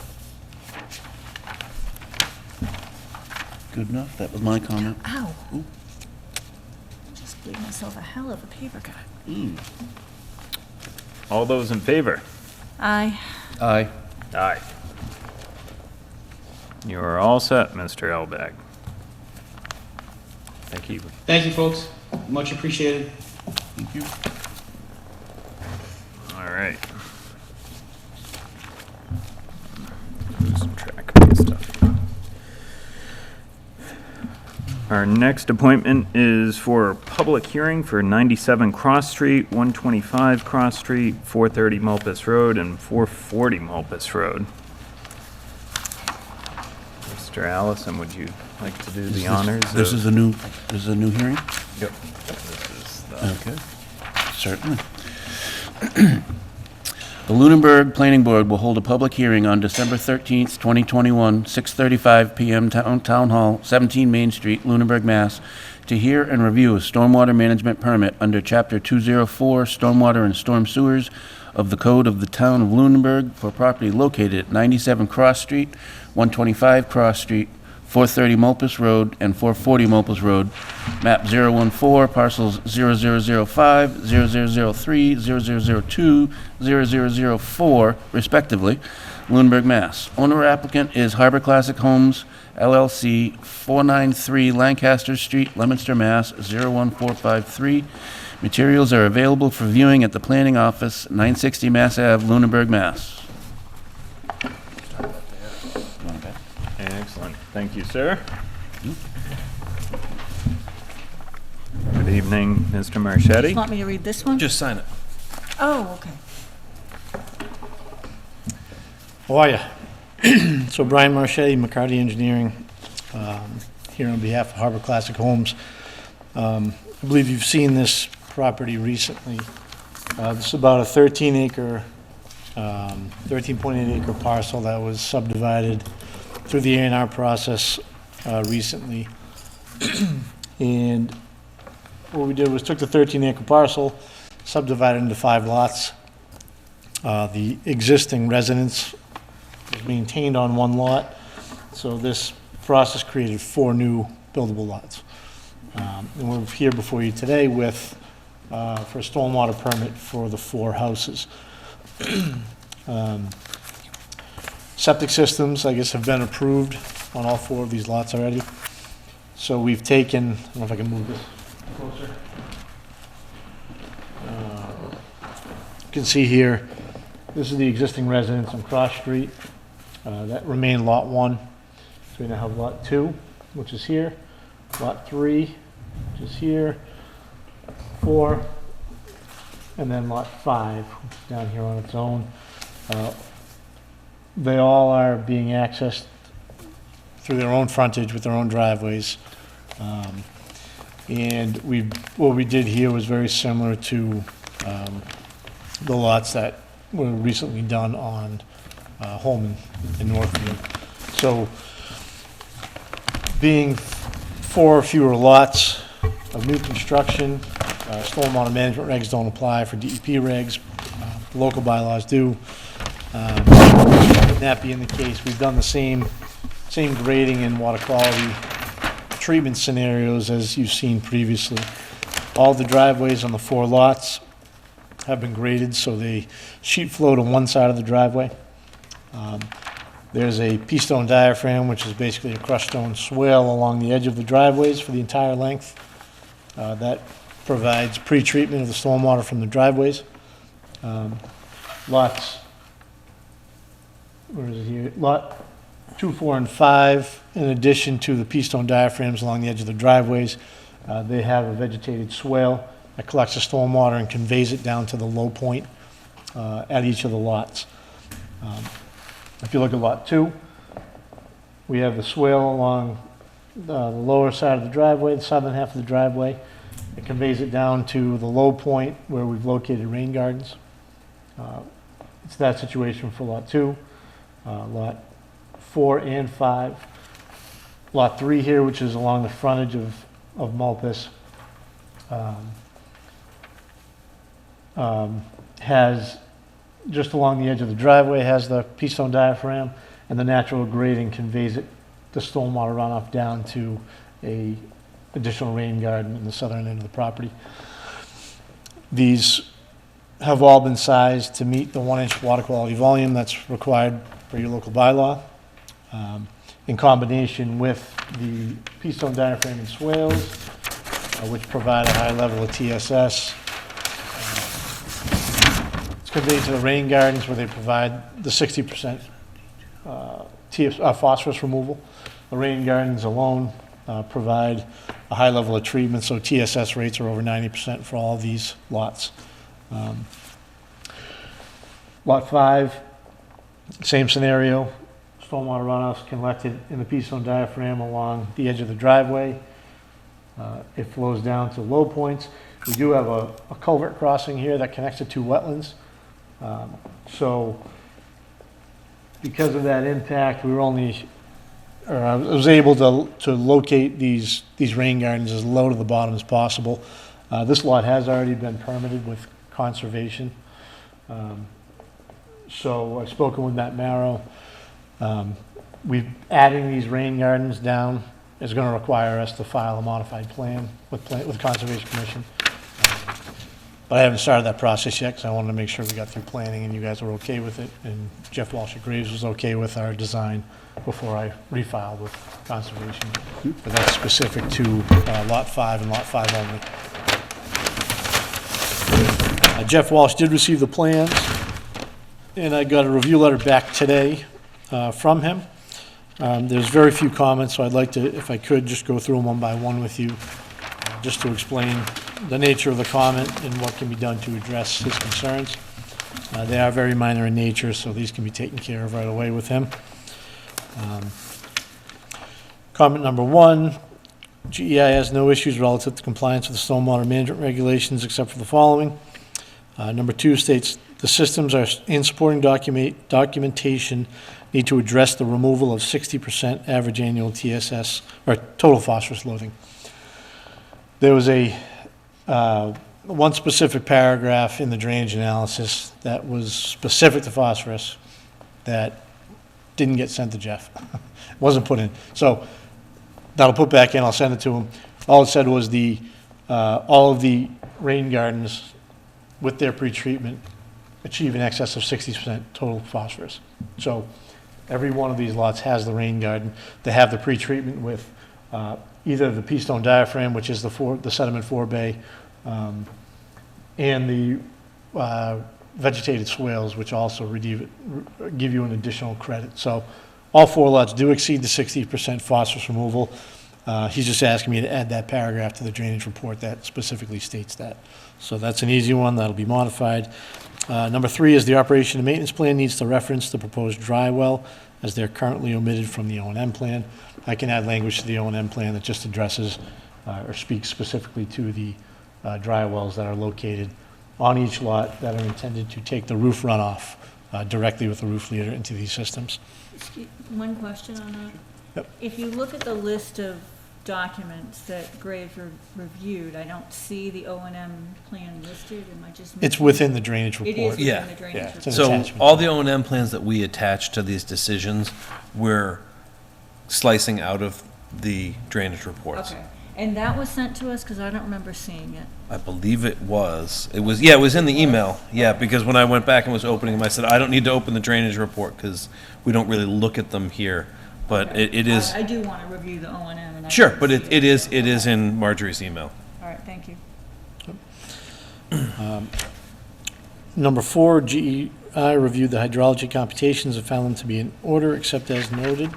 Good enough? That was my comment. Ow. Just gave myself a hell of a paper cut. all those in favor? Aye. Aye. Aye. You are all set, Mr. Elbag. Thank you. Thank you, folks. Much appreciated. Thank you. All right. Losing track of my stuff here. Our next appointment is for a public hearing for 97 Cross Street, 125 Cross Street, 430 Mulbis Road, and 440 Mulbis Road. Mr. Allison, would you like to do the honors? This is a new hearing? Yep. This is the... Okay, certainly. The Lunenburg Planning Board will hold a public hearing on December 13th, 2021, 6:35 PM, Town Hall, 17 Main Street, Lunenburg, Mass., to hear and review a stormwater management permit under Chapter 204, Stormwater and Storm Sewers of the Code of the Town of Lunenburg for property located at 97 Cross Street, 125 Cross Street, 430 Mulbis Road, and 440 Mulbis Road, map 014, parcels 0005, 0003, 0002, 0004, respectively, Lunenburg, Mass. Owner applicant is Harbor Classic Homes, LLC, 493 Lancaster Street, Leominster, Mass. 01453. Materials are available for viewing at the Planning Office, 960 Mass Ave, Lunenburg, Mass. Excellent. Thank you, sir. Good evening, Mr. Marchetti. Want me to read this one? Just sign it. Oh, okay. How are you? So Brian Marchetti, McCarty Engineering, here on behalf of Harbor Classic Homes. I believe you've seen this property recently. This is about a 13.8 acre parcel that was subdivided through the A&R process recently. And what we did was took the 13-acre parcel, subdivided into 5 lots. The existing residence was maintained on 1 lot, so this process created 4 new buildable lots. And we're here before you today with, for a stormwater permit for the 4 houses. Septic systems, I guess, have been approved on all 4 of these lots already. So we've taken, I don't know if I can move this closer. You can see here, this is the existing residence on Cross Street. That remained Lot 1. So we now have Lot 2, which is here, Lot 3, which is here, 4, and then Lot 5, which is down here on its own. They all are being accessed through their own frontage with their own driveways. And what we did here was very similar to the lots that were recently done on Holman in Northfield. So being 4 fewer lots of new construction, stormwater management regs don't apply for DEP regs, local bylaws do. That being the case, we've done the same grading and water quality treatment scenarios as you've seen previously. All the driveways on the 4 lots have been graded, so they sheet flow to one side of the driveway. There's a pea stone diaphragm, which is basically a crushed stone swale along the edge of the driveways for the entire length. That provides pre-treatment of the stormwater from the driveways. Lots, where is it here? Lot 2, 4, and 5, in addition to the pea stone diaphragms along the edge of the driveways, they have a vegetated swale that collects the stormwater and conveys it down to the low point at each of the lots. If you look at Lot 2, we have the swale along the lower side of the driveway, the southern half of the driveway. It conveys it down to the low point where we've located rain gardens. It's that situation for Lot 2, Lot 4 and 5. Lot 3 here, which is along the frontage of Mulbis, has, just along the edge of the driveway, has the pea stone diaphragm, and the natural grading conveys it, the stormwater runoff, down to a additional rain garden in the southern end of the property. These have all been sized to meet the 1-inch water quality volume that's required for your local bylaw. In combination with the pea stone diaphragm and swales, which provide a high level of TSS. It's conveyed to the rain gardens where they provide the 60% phosphorus removal. The rain gardens alone provide a high level of treatment, so TSS rates are over 90% for all of these lots. Lot 5, same scenario, stormwater runoffs collected in the pea stone diaphragm along the edge of the driveway. It flows down to low points. We do have a culvert crossing here that connects the two wetlands. So because of that impact, we were only, or I was able to locate these rain gardens as low to the bottom as possible. This lot has already been permitted with conservation. So I've spoken with Matt Marrow. Adding these rain gardens down is going to require us to file a modified plan with the Conservation Commission. But I haven't started that process yet because I wanted to make sure we got through planning and you guys were okay with it. And Jeff Walsh at Graves was okay with our design before I refiled with Conservation. But that's specific to Lot 5 and Lot 5 only. Jeff Walsh did receive the plans, and I got a review letter back today from him. There's very few comments, so I'd like to, if I could, just go through them one by one with you, just to explain the nature of the comment and what can be done to address his concerns. They are very minor in nature, so these can be taken care of right away with him. Comment number 1, GEI has no issues relative to compliance with the stormwater management regulations except for the following. Number 2 states the systems are in supporting documentation need to address the removal of 60% average annual TSS, or total phosphorus loading. There was one specific paragraph in the drainage analysis that was specific to phosphorus that didn't get sent to Jeff. Wasn't put in. So that'll put back in, I'll send it to him. All it said was all of the rain gardens with their pretreatment achieve in excess of 60% total phosphorus. So every one of these lots has the rain garden. They have the pretreatment with either the pea stone diaphragm, which is the sediment forebay, and the vegetated swales, which also give you an additional credit. So all 4 lots do exceed the 60% phosphorus removal. He's just asking me to add that paragraph to the drainage report that specifically states that. So that's an easy one, that'll be modified. Number 3 is the operation and maintenance plan needs to reference the proposed dry well as they're currently omitted from the O&M plan. I can add language to the O&M plan that just addresses or speaks specifically to the dry wells that are located on each lot that are intended to take the roof runoff directly with the roof leader into these systems. One question on that. Yep. If you look at the list of documents that Graves reviewed, I don't see the O&M plan listed. Am I just missing? It's within the drainage It is report. within Yeah. the drainage Yeah, report. it's an So attachment. all the O&M plans that we attach to these decisions, we're slicing out of the drainage reports. Okay, and that was sent to us, because I don't remember seeing it. I believe it was. It was in the email. Yeah, because when I went back and was opening them, I said, I don't need to open the drainage report because we don't really look at them here. But it is, I do want to review the O&M, and I sure, didn't but see it is in Marjorie's email. All right, thank you. Number 4, GEI reviewed the hydrology computations and found them to be in order, except as noted.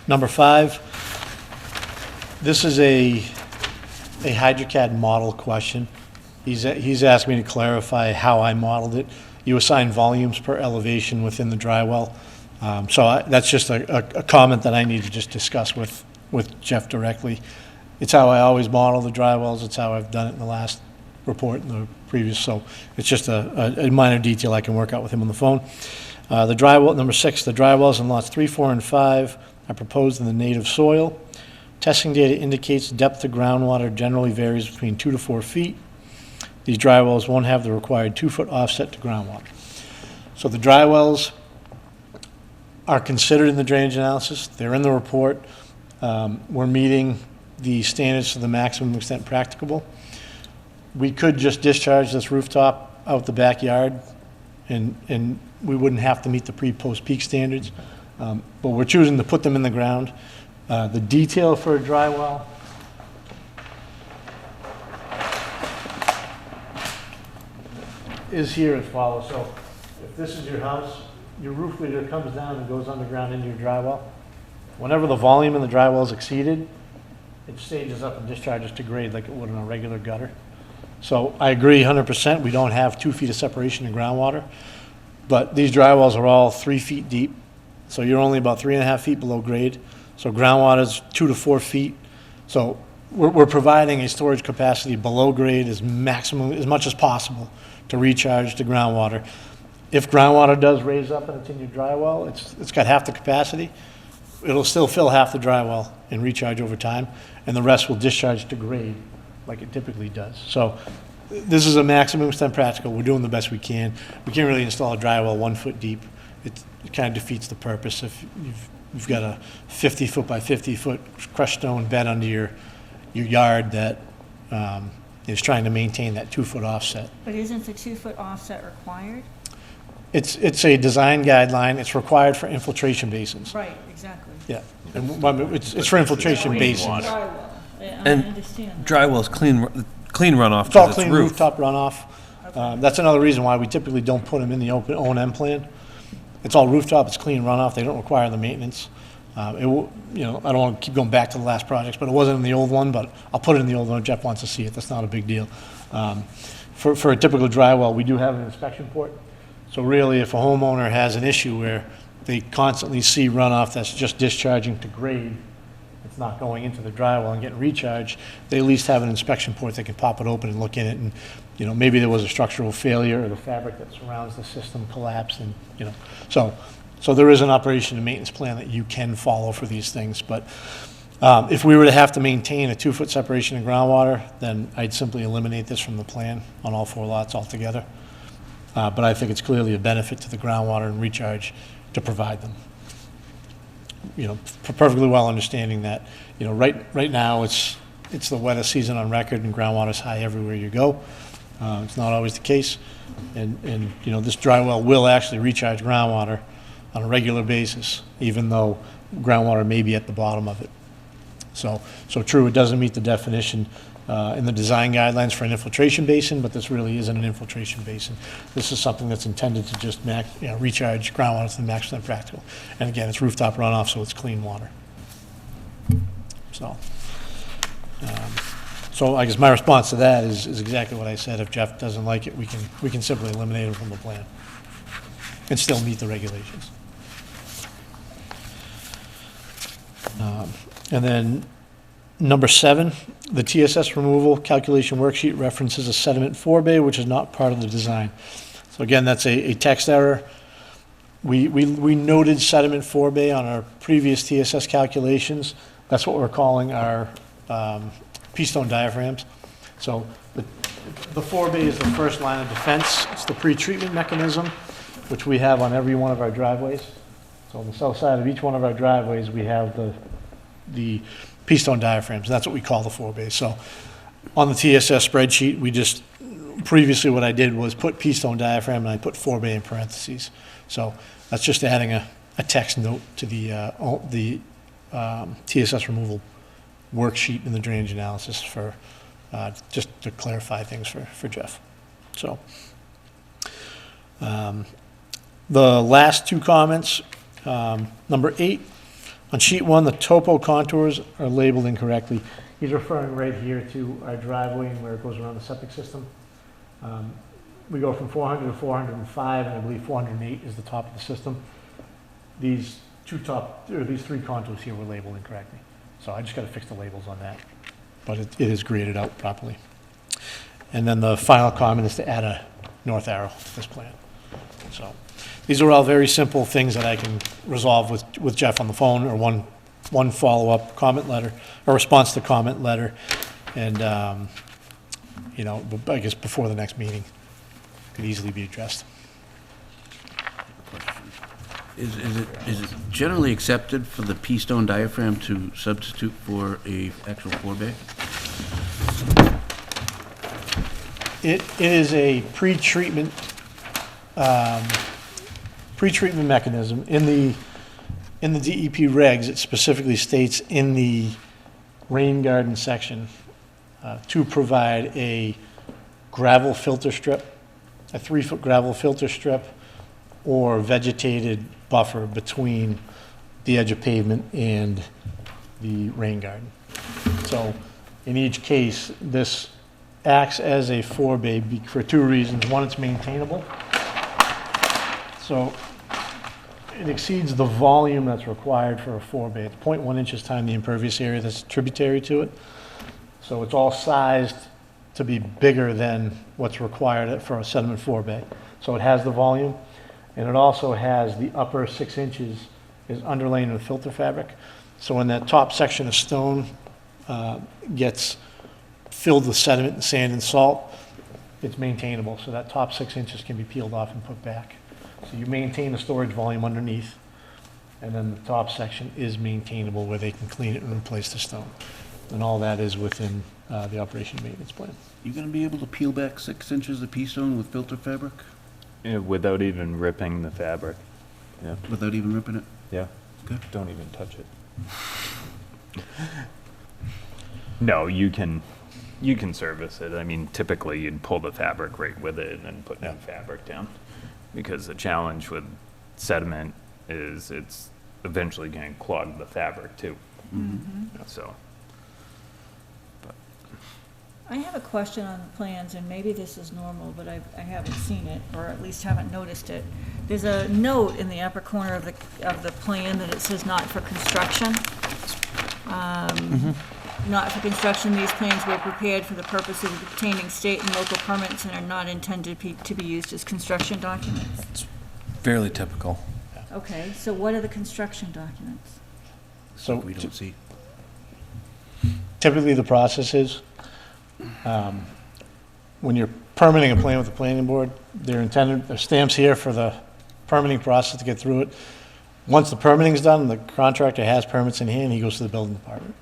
Number 5, this is a HydroCAD model question. He's asked me to clarify how I modeled it. You assign volumes per elevation within the dry well. That's just a comment that I need to just discuss with Jeff directly. It's how I always model the dry wells. It's how I've done it in the last report and the previous, so it's just a minor detail I can work out with him on the phone. The dry well, number 6, the dry wells in lots 3, 4, and 5 are proposed in the native soil. Testing data indicates depth of groundwater generally varies between 2 to 4 feet. These dry wells won't have the required 2-foot offset to groundwater. So the dry wells are considered in the drainage analysis. They're in the report. We're meeting the standards to the maximum extent practicable. We could just discharge this rooftop out the backyard and we wouldn't have to meet the pre-post peak standards. But we're choosing to put them in the ground. The detail for a dry well is here as follows. So if this is your house, your roof leader comes down and goes underground into your dry well. Whenever the volume in the drywall is exceeded, it stages up and discharges to grade like it would in a regular gutter. So I agree 100%, we don't have 2 feet of separation in groundwater, but these drywalls are all 3 feet deep, so you're only about 3.5 feet below grade. So groundwater's 2 to 4 feet. So we're providing a storage capacity below grade as much as possible to recharge the groundwater. If groundwater does raise up and it's in your dry well, it's got half the capacity. It'll still fill half the dry well and recharge over time, and the rest will discharge to grade like it typically does. So this is a maximum extent practical. We're doing the best we can. We can't really install a dry well 1 foot deep. It kind of defeats the purpose. If you've got a 50 foot by 50 foot crushed stone bed under your yard that is trying to maintain that 2 foot offset. But isn't the 2 foot offset required? It's a design guideline. It's required for infiltration basins. Right, exactly. Yeah, and it's for infiltration basins. Drywall. I And understand. Drywall's clean runoff It's all because clean it's roof. rooftop runoff. That's another reason why we typically don't put them in the open O&M plan. It's all rooftop, it's clean runoff, they don't require the maintenance. It will, I don't want to keep going back to the last projects, but it wasn't in the old one, but I'll put it in the old one if Jeff wants to see it, that's not a big deal. For a typical dry well, we do have an inspection port. So really, if a homeowner has an issue where they constantly see runoff that's just discharging to grade, it's not going into the dry well and getting recharged, they at least have an inspection port, they can pop it open and look in it, and, maybe there was a structural failure or the fabric that surrounds the system collapsed, and, so there is an operation and maintenance plan that you can follow for these things, but if we were to have to maintain a 2 foot separation in groundwater, then I'd simply eliminate this from the plan on all 4 lots altogether. But I think it's clearly a benefit to the groundwater and recharge to provide them. Perfectly well understanding that, right now it's the wettest season on record and groundwater's high everywhere you go. It's not always the case. And this dry well will actually recharge groundwater on a regular basis, even though groundwater may be at the bottom of it. So true, it doesn't meet the definition in the design guidelines for an infiltration basin, but this really isn't an infiltration basin. This is something that's intended to just recharge groundwater to the maximum practical. And again, it's rooftop runoff, so it's clean water. So I guess my response to that is exactly what I said. If Jeff doesn't like it, we can simply eliminate it from the plan and still meet the regulations. And then number 7, the TSS removal calculation worksheet references a sediment forebay, which is not part of the design. So again, that's a text error. We noted sediment forebay on our previous TSS calculations. That's what we're calling our P-stone diaphragms. So the forebay is the first line of defense. It's the pre-treatment mechanism, which we have on every one of our driveways. So on the south side of each one of our driveways, we have the P-stone diaphragms. That's what we call the forebay. So on the TSS spreadsheet, previously what I did was put P-stone diaphragm and I put forebay in parentheses. So that's just adding a text note to the TSS removal worksheet in the drainage analysis for just to clarify things for Jeff. So the last 2 comments, number 8, on sheet 1, the topo contours are labeled incorrectly. He's referring right here to our driveway and where it goes around the septic system. We go from 400 to 405, and I believe 408 is the top of the system. These 3 contours here were labeled incorrectly. So I just got to fix the labels on that. But it is graded out properly. And then the final comment is to add a north arrow to this plan. So these are all very simple things that I can resolve with Jeff on the phone, or one follow-up comment letter, or response to comment letter, and I guess before the next meeting, could easily be addressed. Is it generally accepted for the P-stone diaphragm to substitute for a actual forebay? It is a pre-treatment mechanism. In the DEP regs, it specifically states in the rain garden section to provide a gravel filter strip, a 3-foot gravel filter strip, or vegetated buffer between the edge of pavement, and the rain garden. So in each case, this acts as a forebay for two reasons. One, it's maintainable. So it exceeds the volume that's required for a forebay. It's 0.1 inches times the impervious area that's tributary to it. So it's all sized to be bigger than what's required for a sediment forebay. So it has the volume, and it also has the upper 6 inches is underlain with filter fabric. So when that top section of stone gets filled with sediment and sand and salt, it's maintainable. So that top 6 inches can be peeled off and put back. So you maintain the storage volume underneath, and then the top section is maintainable where they can clean it and replace the stone. And all that is within the operation and maintenance plan. You gonna be able to peel back 6 inches of pea stone with filter fabric Yeah, without even ripping the fabric. Yeah. without even ripping it? Yeah. Okay. Don't even touch it. No, you can service it. I mean, typically you'd pull the fabric right with it and then put new fabric down. Because the challenge with sediment is it's eventually going to clog the fabric too. So. I have a question on the plans, and maybe this is normal, but I haven't seen it, or at least haven't noticed it. There's a note in the upper corner of the plan that it says not for construction. Not for construction, these plans were prepared for the purpose of obtaining state and local permits and are not intended to be used as construction documents. Fairly typical. Okay, so what are the construction documents? So We don't see. typically the process is, when you're permitting a plan with the planning board, they're intended, there's stamps here for the permitting process to get through it. Once the permitting's done, the contractor has permits in hand, he goes to the building department.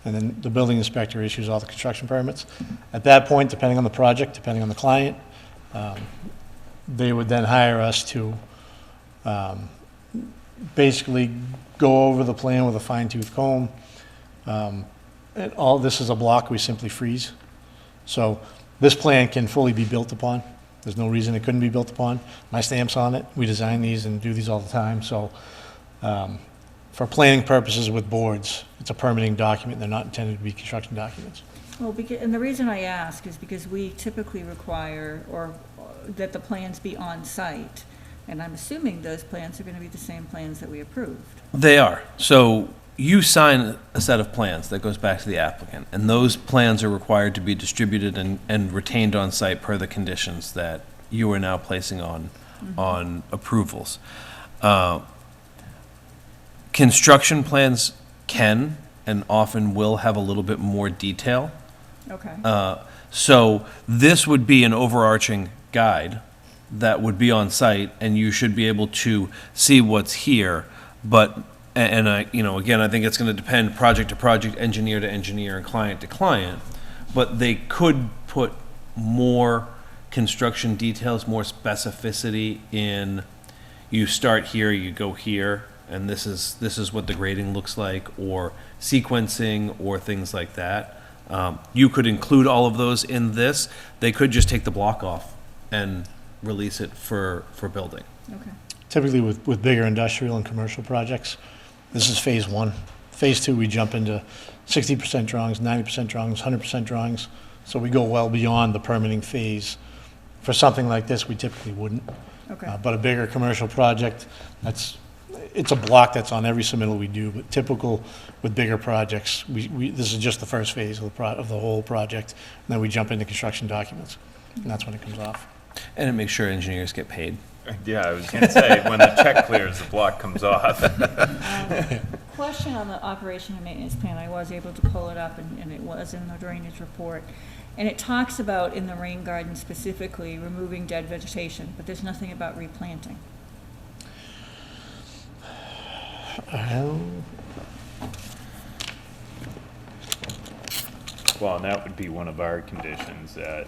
And then the building inspector issues all the construction permits. At that point, depending on the project, depending on the client, they would then hire us to basically go over the plan with a fine-tooth comb. And all this is a block we simply freeze. So this plan can fully be built upon. There's no reason it couldn't be built upon. My stamp's on it. We design these and do these all the time. So for planning purposes with boards, it's a permitting document. They're not intended to be construction documents. Well, and the reason I ask is because we typically require, or that the plans be on site, and I'm assuming those plans are going to be the same plans that we approved. They are. So you sign a set of plans that goes back to the applicant, and those plans are required to be distributed and retained on site per the conditions that you are now placing on approvals. Construction plans can and often will have a little bit more detail. Okay. So this would be an overarching guide that would be on site, and you should be able to see what's here. But, and I, again, I think it's going to depend project to project, engineer to engineer, and client to client. But they could put more construction details, more specificity in, you start here, you go here, and this is what the grading looks like, or sequencing, or things like that. You could include all of those in this. They could just take the block off and release it for building. Okay. Typically with bigger industrial and commercial projects, this is phase one. Phase two, we jump into 60% drawings, 90% drawings, 100% drawings. So we go well beyond the permitting phase. For something like this, we typically wouldn't. Okay. But a bigger commercial project, it's a block that's on every submittal we do, but typical with bigger projects, this is just the first phase of the whole project, and then we jump into construction documents, and that's when it comes off. And it makes sure engineers get paid. Yeah, I was gonna say, when the check clears, the block comes off. Question on the operation and maintenance plan, I was able to pull it up, and it was in the drainage report. And it talks about, in the rain garden specifically, removing dead vegetation, but there's nothing about replanting. Well, and that would be one of our conditions that,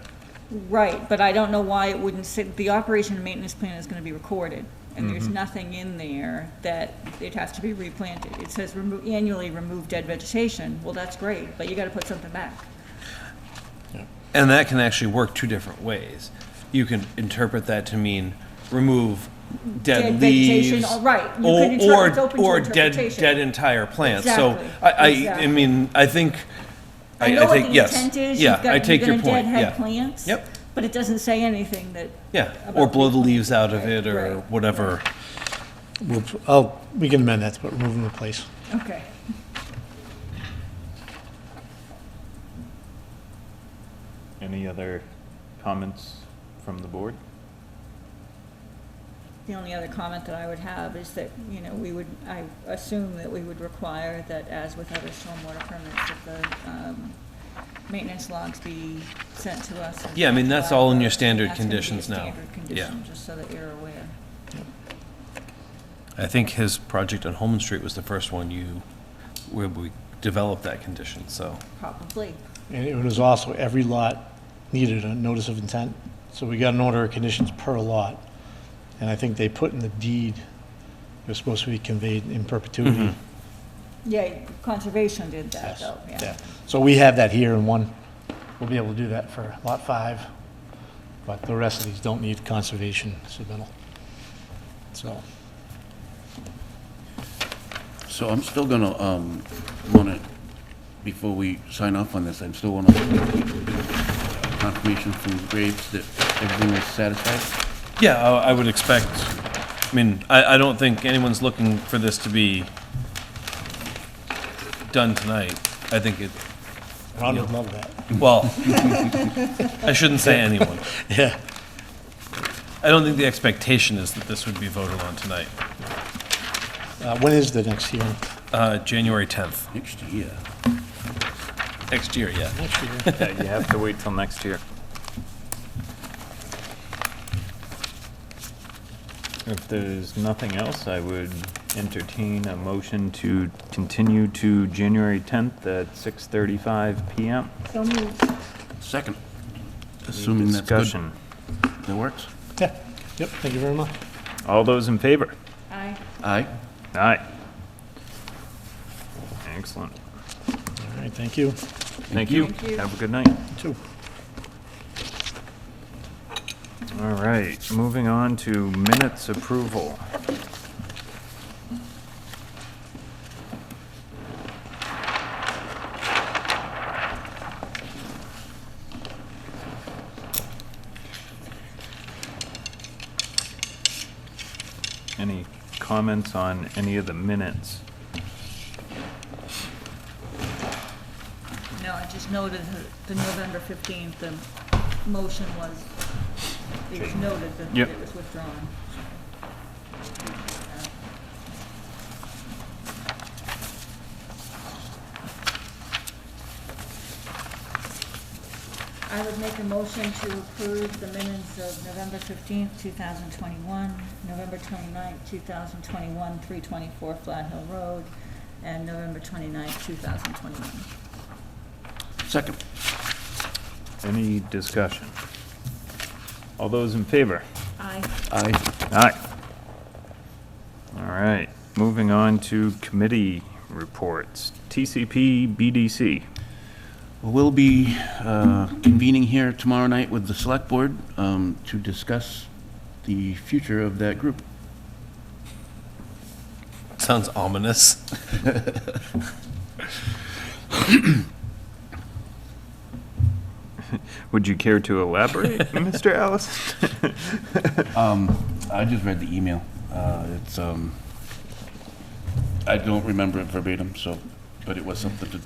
Right, but I don't know why it wouldn't sit, the operation and maintenance plan is gonna be recorded, and there's nothing in there that it has to be replanted. It says annually remove dead vegetation. Well, that's great, but you gotta put something back. And that can actually work two different ways. You can interpret that to mean remove dead vegetation, leaves. right. You can interpret- it's open to Or dead interpretation. entire plants. So Exactly, I exactly. mean, I think, I know what think, the yes. intent is. Yeah, You've got- I take you're your gonna point, deadhead yeah. plants. Yep. But it doesn't say anything that, Yeah, about or blow the replanting. leaves out of it or Right. whatever. We can amend that to put remove and replace. okay. Any other comments from the board? The only other comment that I would have is that, I assume that we would require that, as with other stormwater permits, that the maintenance logs be sent to us. as Yeah, I mean, that's all in your collateral. standard That's gonna be a conditions now. standard condition, just so that you're aware. I think his project on Holman Street was the first one where we developed that condition, so. Probably. And it was also, every lot needed a notice of intent, so we got an order of conditions per lot. And I think they put in the deed, it was supposed to be conveyed in perpetuity. Yeah, conservation did that, Yes, though, yeah. yeah. So we have that here in one, we'll be able to do that for lot 5, but the rest of these don't need conservation submittal. So, So I'm still gonna, wanna, before we sign off on this, I'm still wanna confirmation from Graves that everything is satisfied. Yeah, I would expect, I mean, I don't think anyone's looking for this to be done tonight. I think it, Ron would love that. well, I shouldn't say anyone. Yeah. I don't think the expectation is that this would be voted on tonight. When is the next hearing? January 10th, Next year. next year, yeah. Next year. Yeah, you have to wait till next year. If there's nothing else, I would entertain a motion to continue to January 10th at 6:35 PM. So moved. Second. Assuming that's good. Discussion. That works? Yeah, yep, thank you very much. All those in favor? Aye. Aye. Aye. Excellent. All right, thank you. Thank you. Thank you. Have a good night. Two. All right, moving on to minutes approval. Any comments on any of the minutes? No, I just noted the November 15th, the motion was, it was noted that Yep. it was withdrawn. I would make a motion to approve the minutes of November 15th, 2021, November 29th, 2021, 324 Flat Hill Road, and November 29th, 2021. Second. Any discussion? All those in favor? Aye. Aye. Aye. All right, moving on to committee reports. TCP, BDC. We'll be convening here tomorrow night with the select board to discuss the future of that group. Sounds ominous. Would you care to elaborate, Mr. Allison? I just read the email. It's, I don't remember it verbatim, so, but it was something to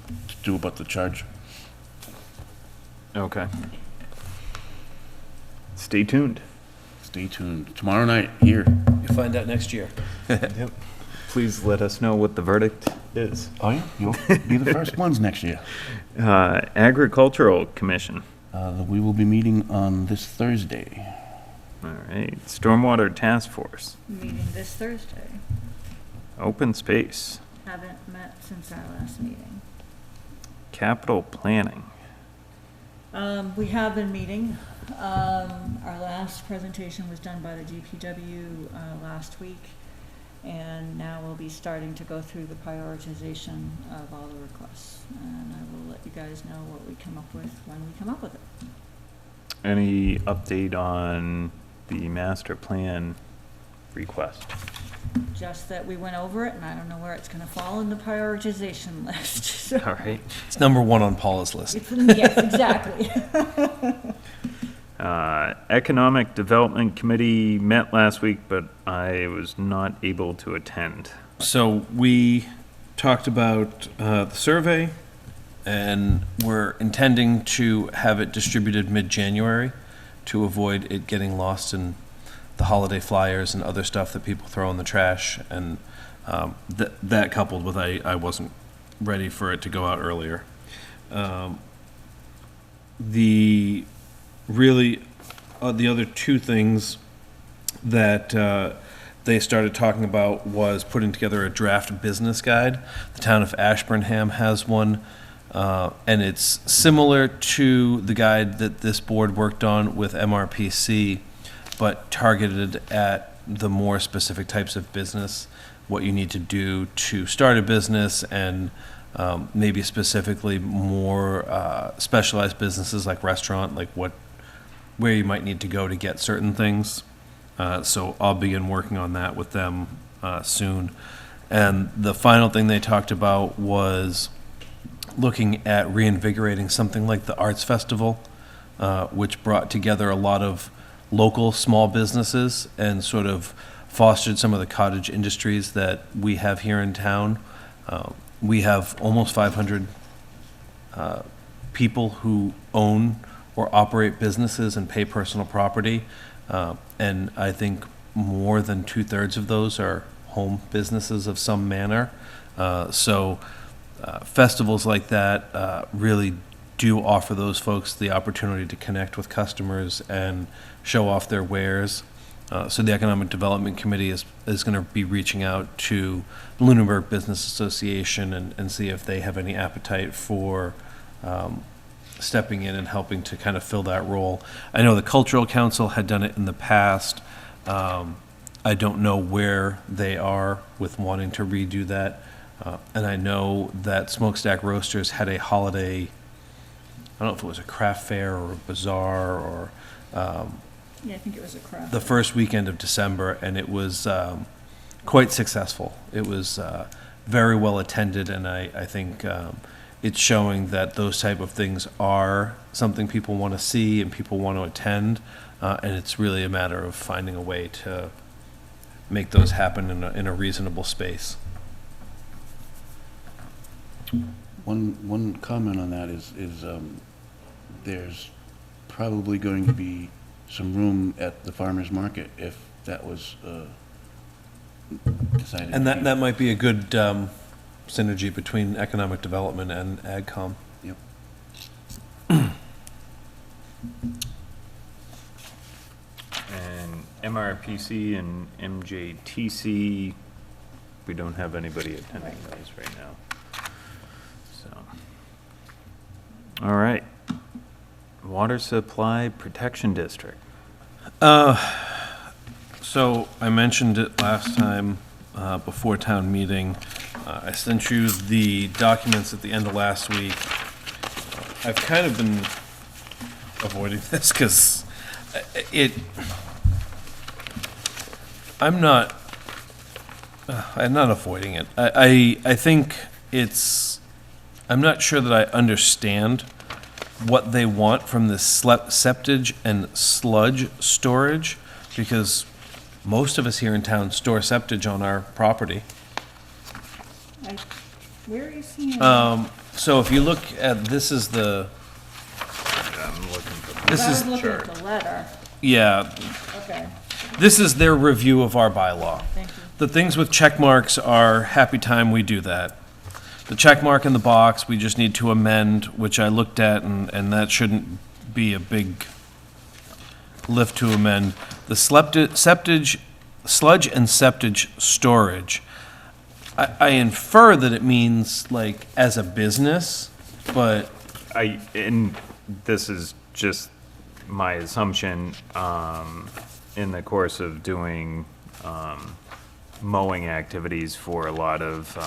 do about the charge. Okay. Stay tuned. Stay tuned. Tomorrow night, here. You'll find out next year. Yep. Please let us know what the verdict is. Oh, yeah? You'll be the first ones next year. Agricultural Commission. We will be meeting on this Thursday. All right. Stormwater Task Force. Meeting this Thursday. Open Space. Haven't met since our last meeting. Capital Planning. We have been meeting. Our last presentation was done by the DPW last week, and now we'll be starting to go through the prioritization of all the requests. And I will let you guys know what we come up with when we come up with it. Any update on the master plan request? Just that we went over it, and I don't know where it's gonna fall in the prioritization list. So- All right. It's number one on Paula's list. Yes, exactly. Economic Development Committee met last week, but I was not able to attend. So we talked about the survey, and we're intending to have it distributed mid-January to avoid it getting lost in the holiday flyers and other stuff that people throw in the trash. And that coupled with I wasn't ready for it to go out earlier. The other two things that they started talking about was putting together a draft business guide. The town of Ashburnham has one, and it's similar to the guide that this board worked on with MRPC, but targeted at the more specific types of business, what you need to do to start a business, and maybe specifically more specialized businesses like restaurant, like where you might need to go to get certain things. So I'll begin working on that with them soon. And the final thing they talked about was looking at reinvigorating something like the Arts Festival, which brought together a lot of local small businesses and sort of fostered some of the cottage industries that we have here in town. We have almost 500 people who own or operate businesses and pay personal property. And I think more than 2/3 of those are home businesses of some manner. So festivals like that really do offer those folks the opportunity to connect with customers and show off their wares. So the Economic Development Committee is going to be reaching out to the Lunenburg Business Association and see if they have any appetite for stepping in and helping to kind of fill that role. I know the Cultural Council had done it in the past. I don't know where they are with wanting to redo that. And I know that Smokestack Roasters had a holiday, I don't know if it was a craft fair or a bazaar or Yeah, I think it was a craft. the first weekend of December, and it was quite successful. It was very well attended, and I think it's showing that those type of things are something people want to see and people want to attend, and it's really a matter of finding a way to make those happen in a reasonable space. One comment on that is there's probably going to be some room at the farmer's market if that was decided. And to be. that might be a good synergy between economic development and AgCom. Yep. And MRPC and MJTC, we don't have anybody attending those right now. So, all right. Water Supply Protection District. So I mentioned it last time before town meeting. I sent you the documents at the end of last week. I've kind of been avoiding this because I'm not avoiding it. I think I'm not sure that I understand what they want from this septage and sludge storage, because most of us here in town store septage on our property. Where are you seeing? So if you look at, this is the, I'm looking for this I was is, looking at the letter. yeah, Okay, this is their review of our bylaw. thank you. The things with check marks are happy time we do that. The check mark in the box, we just need to amend, which I looked at, and that shouldn't be a big lift to amend. The sludge and septage storage, I infer that it means like as a business, but and this is just my assumption, in the course of doing, mowing activities for a lot of,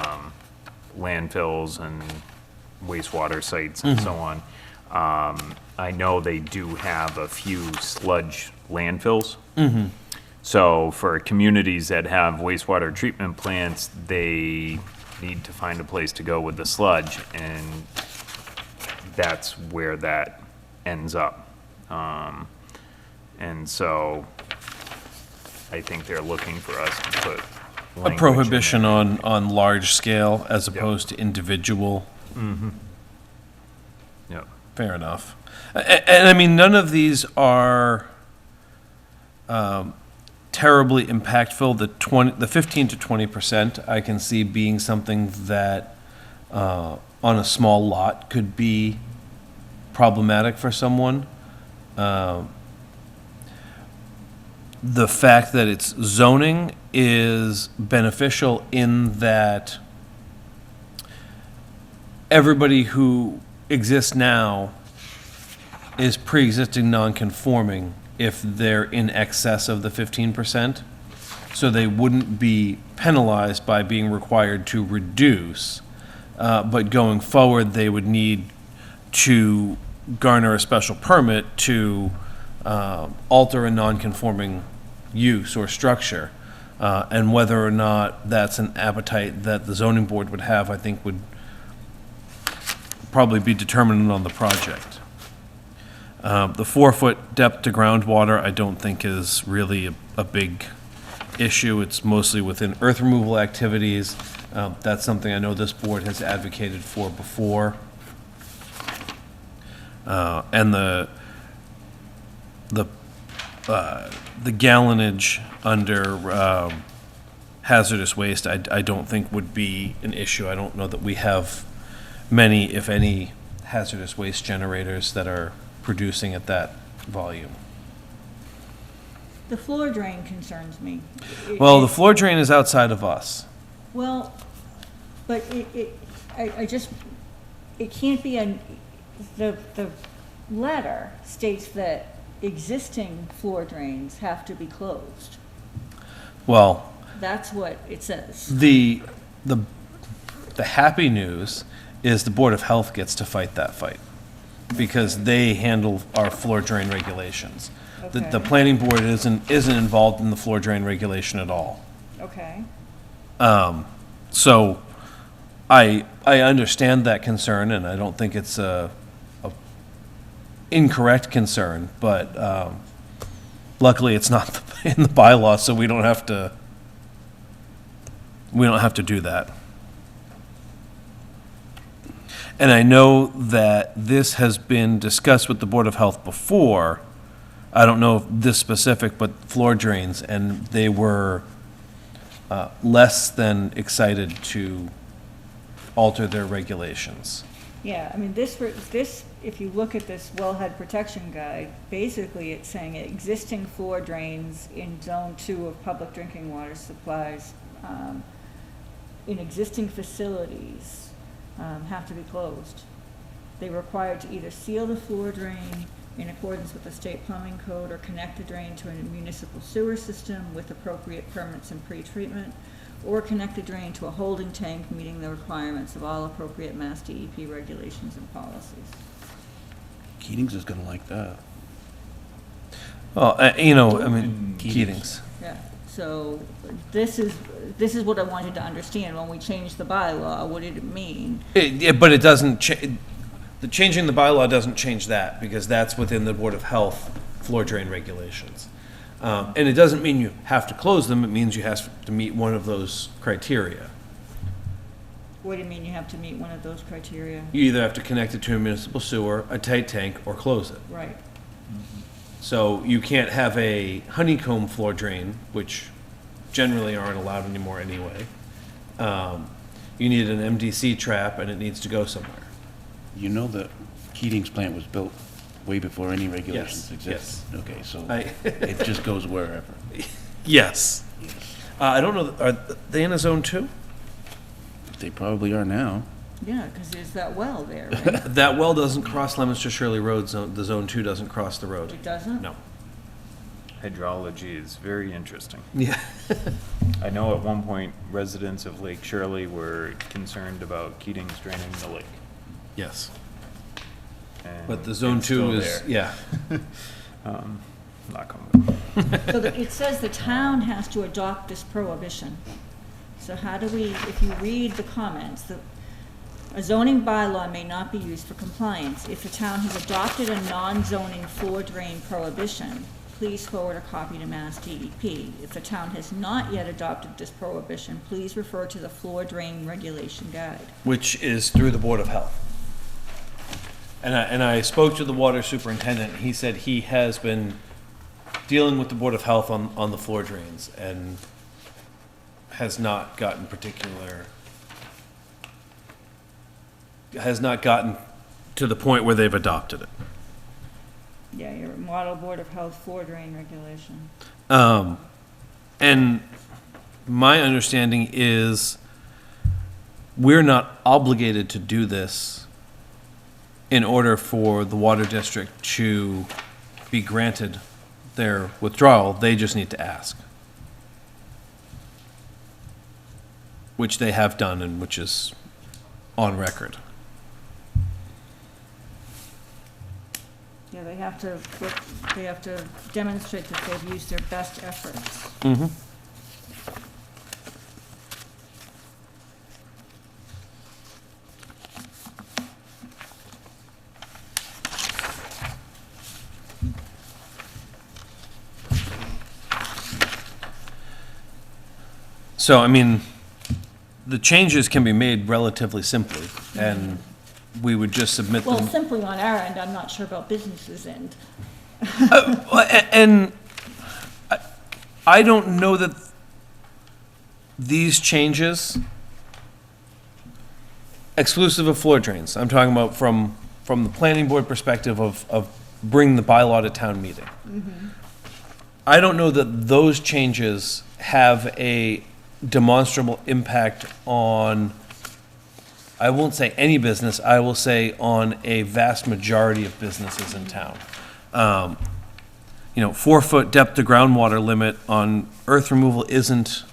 landfills and wastewater sites and so on. I know they do have a few sludge landfills. So for communities that have wastewater treatment plants, they need to find a place to go with the sludge, and that's where that ends up. And so I think they're looking for us to put A language in prohibition there. on large scale as opposed to individual. Yep. Fair enough. And I mean, none of these are terribly impactful. The 15 to 20% I can see being something that on a small lot could be problematic for someone. The fact that it's zoning is beneficial in that everybody who exists now is pre-existing non-conforming if they're in excess of the 15%. So they wouldn't be penalized by being required to reduce. But going forward, they would need to garner a special permit to alter a non-conforming use or structure. And whether or not that's an appetite that the zoning board would have, I think would probably be determined on the project. The 4-foot depth to groundwater, I don't think is really a big issue. It's mostly within earth removal activities. That's something I know this board has advocated for before. And the gallonage under hazardous waste, I don't think would be an issue. I don't know that we have many, if any, hazardous waste generators that are producing at that volume. The floor drain concerns me. Well, the floor drain is outside of us. Well, but it can't be the letter states that existing floor drains have to be closed. Well, That's what it says. the happy news is the Board of Health gets to fight that fight because they handle our floor drain regulations. The Okay. planning board isn't involved in the floor drain regulation at all. Okay. So I understand that concern, and I don't think it's a incorrect concern, but luckily it's not in the bylaw, so we don't have to do that. And I know that this has been discussed with the Board of Health before. I don't know if this specific, but floor drains, and they were less than excited to alter their regulations. Yeah, I mean, this, if you look at this wellhead protection guide, basically it's saying existing floor drains in Zone 2 of public drinking water supplies in existing facilities have to be closed. They're required to either seal the floor drain in accordance with the state plumbing code or connect the drain to a municipal sewer system with appropriate permits and pre-treatment, or connect the drain to a holding tank meeting the requirements of all appropriate Mass DEP regulations and policies. Keating's is gonna like that. Well, I mean, Keating's. Yeah, so this is what I wanted to understand. When we changed the bylaw, what did it mean? But it doesn't, changing the bylaw doesn't change that, because that's within the Board of Health floor drain regulations. And it doesn't mean you have to close them, it means you have to meet one of those criteria. What do you mean you have to meet one of those criteria? You either have to connect it to a municipal sewer, a tight tank, or close it. Right, So you can't have a honeycomb floor drain, which generally aren't allowed anymore anyway. You need an MDC trap, and it needs to go somewhere. You know that Keating's plant was built way before any regulations Yes, existed? Okay, so I- it just goes wherever. Yes. I don't know, are they in a zone 2? They probably are now. yeah, because there's that well there, right? That well doesn't cross Leominster Shirley Road, the zone 2 doesn't cross the road. It doesn't? No. Hydrology is very interesting. Yeah. I know at one point residents of Lake Shirley were concerned about Keating's draining the lake. Yes. But the zone it's two still is, there. yeah. Knock on wood. So it says the town has to adopt this prohibition. So how do we, if you read the comments, a zoning bylaw may not be used for compliance. If the town has adopted a non-zoning floor drain prohibition, please forward a copy to Mass DEP. If the town has not yet adopted this prohibition, please refer to the floor drain regulation guide. Which is through the Board of Health. And I spoke to the water superintendent, and he said he has been dealing with the Board of Health on the floor drains, and has not gotten to the point where they've adopted it. Yeah, your model Board of Health floor drain regulation. And my understanding is we're not obligated to do this in order for the water district to be granted their withdrawal. They just need to ask. Which they have done and which is on record. Yeah, they have to demonstrate that they've used their best efforts. Mm-hmm. So, I mean, the changes can be made relatively simply, and we would just submit Well, them. simply on our end, I'm not sure about business's end. And I don't know that these changes, exclusive of floor drains, I'm talking about from the planning board perspective of bringing the bylaw to town meeting. I don't know that those changes have a demonstrable impact on, I won't say any business, I will say on a vast majority of businesses in town. 4-foot depth to groundwater limit on earth removal isn't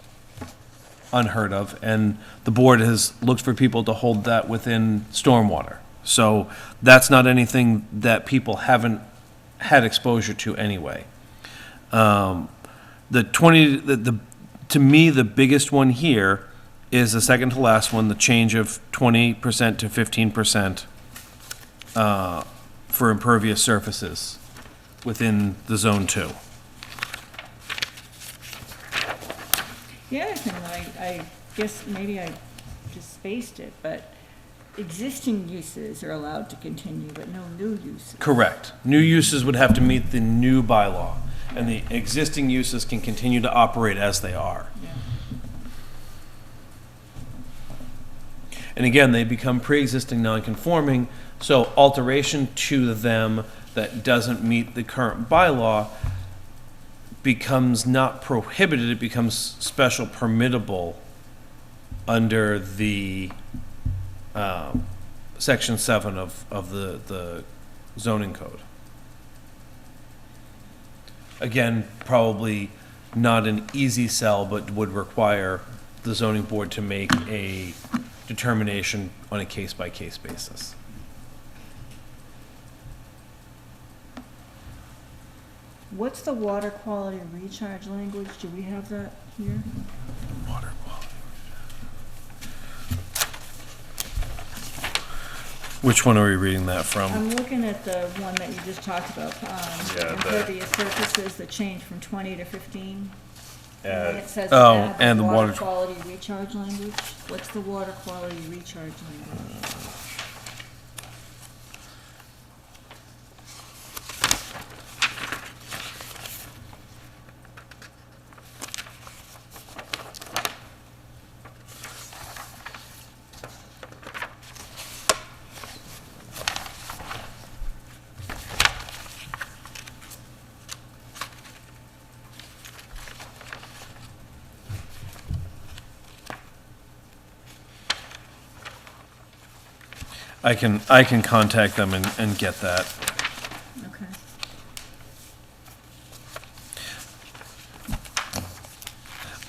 unheard of, and the board has looked for people to hold that within stormwater. So that's not anything that people haven't had exposure to anyway. To me, the biggest one here is the second to last one, the change of 20% to 15% for impervious surfaces within the zone 2. The other thing that I guess maybe I just spaced it, but existing uses are allowed to continue, but no new uses. Correct. New uses would have to meet the new bylaw, and the existing uses can continue to operate as they are. Yeah. And again, they become pre-existing non-conforming, so alteration to them that doesn't meet the current bylaw becomes not prohibited, it becomes special permittable under the section 7 of the zoning code. Again, probably not an easy sell, but would require the zoning board to make a determination on a case-by-case basis. What's the water quality recharge language? Do we have that here? Water quality. Which one are we reading that from? I'm looking at the one that you just talked about, the- impervious surfaces that changed from 20 to 15. And then it says oh, add and the water water- quality recharge language. What's the water quality recharge language? I can contact them and get that. Okay.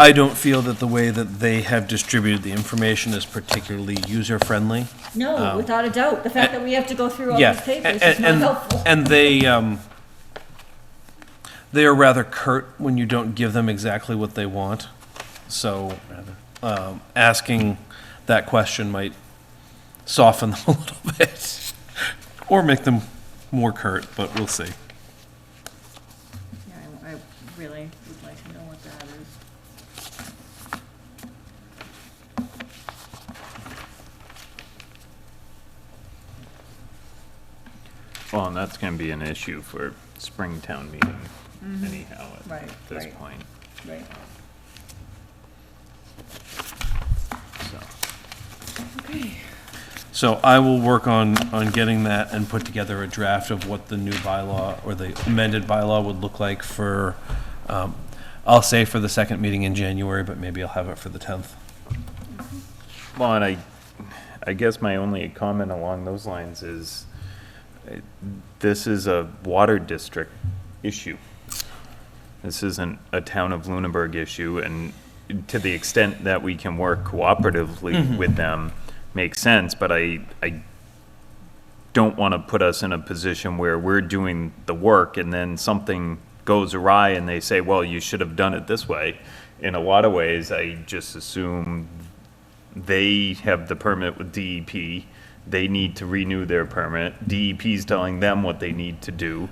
I don't feel that the way that they have distributed the information is particularly user-friendly. No, without a doubt. The fact that we have to go through all Yeah, these papers is not helpful. and they are rather curt when you don't give them exactly what they want. So, asking that question might soften them a little bit, or make them more curt, but we'll see. Yeah, I really would like to know what that is. Well, and that's gonna be an issue for Springtown meeting anyhow Right, at this right. point, Right. so. So I will work on getting that and put together a draft of what the new bylaw or the amended bylaw would look like for, I'll say for the second meeting in January, but maybe I'll have it for the 10th. Well, and I guess my only comment along those lines is, this is a water district issue. This isn't a town of Lunenburg issue, and to the extent that we can work cooperatively with them, makes sense, but I don't want to put us in a position where we're doing the work and then something goes awry and they say, well, you should have done it this way. In a lot of ways, I just assume they have the permit with DEP. They need to renew their permit. DEP's telling them what they need to do.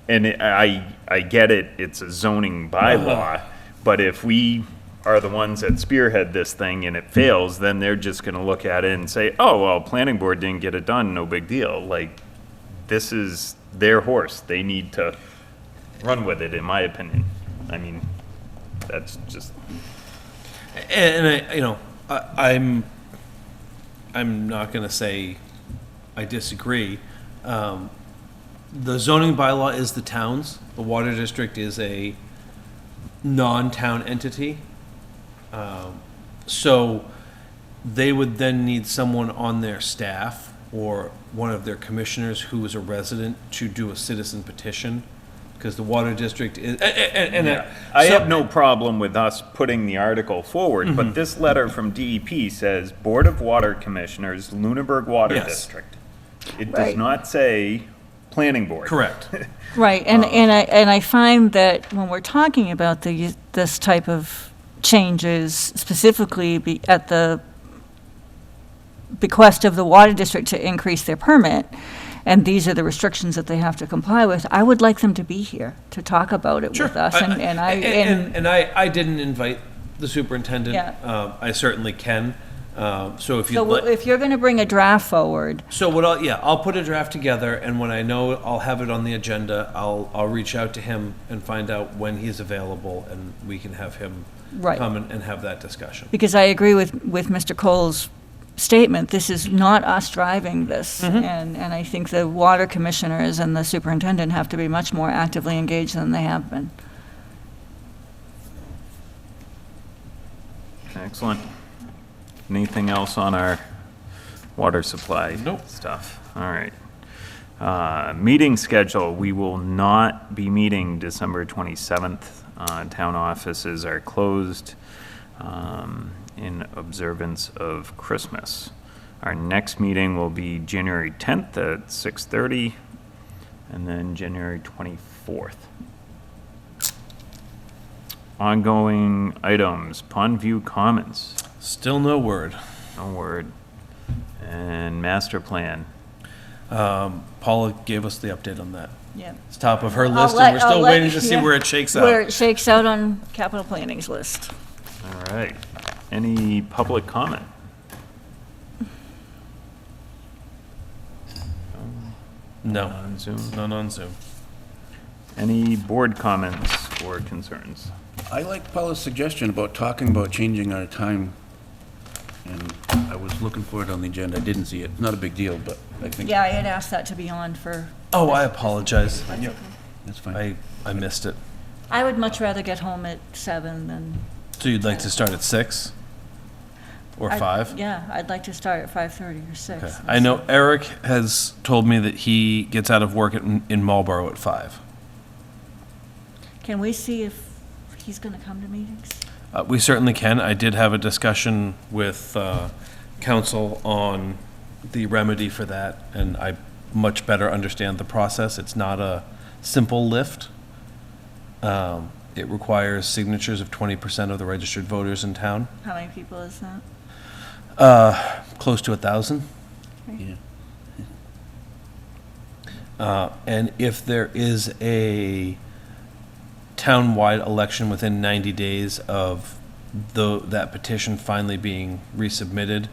And I get it, it's a zoning bylaw, but if we are the ones that spearhead this thing and it fails, then they're just gonna look at it and say, oh, well, planning board didn't get it done, no big deal. Like, this is their horse. They need to run with it, in my opinion. I mean, that's just, And I'm not gonna say I disagree. The zoning bylaw is the town's. The water district is a non-town entity. So they would then need someone on their staff or one of their commissioners who is a resident to do a citizen petition, because the water district is, I have no problem with us putting the article forward, but this letter from DEP says Board of Water Commissioners, Lunenburg Water Yes. District. It does Right. not say planning board. correct. Right, and I find that when we're talking about this type of changes, specifically at the bequest of the water district to increase their permit, and these are the restrictions that they have to comply with, I would like them to be here to talk about it with us, and I didn't invite the superintendent. Yeah. I certainly can. So if you'd so like. if you're gonna bring a draft forward, So I'll put a draft together, and when I know I'll have it on the agenda, I'll reach out to him and find out when he's available, and we can have him Right. come and have that discussion. because I agree with Mr. Cole's statement, this is not us driving this, and I think the water commissioners and the superintendent have to be much more actively engaged than they have been. Excellent. Anything else on our water supply Nope. stuff? All right. Meeting schedule, we will not be meeting December 27th. Town offices are closed in observance of Christmas. Our next meeting will be January 10th at 6:30, and then January 24th. Ongoing items, Pondview Commons. Still no word. No word. And master plan. Paula gave us the update on that. Yeah. It's top of her list, and we're still waiting to see yeah, where it shakes Where out. it shakes out on capital planning's list. All right. Any public comment? No, On Zoom? none on Zoom. Any board comments or concerns? I like Paula's suggestion about talking about changing our time, and I was looking for it on the agenda. I didn't see it. Not a big deal, but I think Yeah, I had asked that to be on for. Oh, I apologize. that's fine. I missed it. I would much rather get home at 7 than. So you'd like to start at 6? Or I'd- 5? Yeah, I'd like to start at 5:30 or 6. Okay. I know Eric has told me that he gets out of work in Marlboro at 5. Can we see if he's gonna come to meetings? We certainly can. I did have a discussion with council on the remedy for that, and I much better understand the process. It's not a simple lift. It requires signatures of 20% of the registered voters in town, How many people is that? close to 1,000. Yeah. And if there is a town-wide election within 90 days of that petition finally being resubmitted,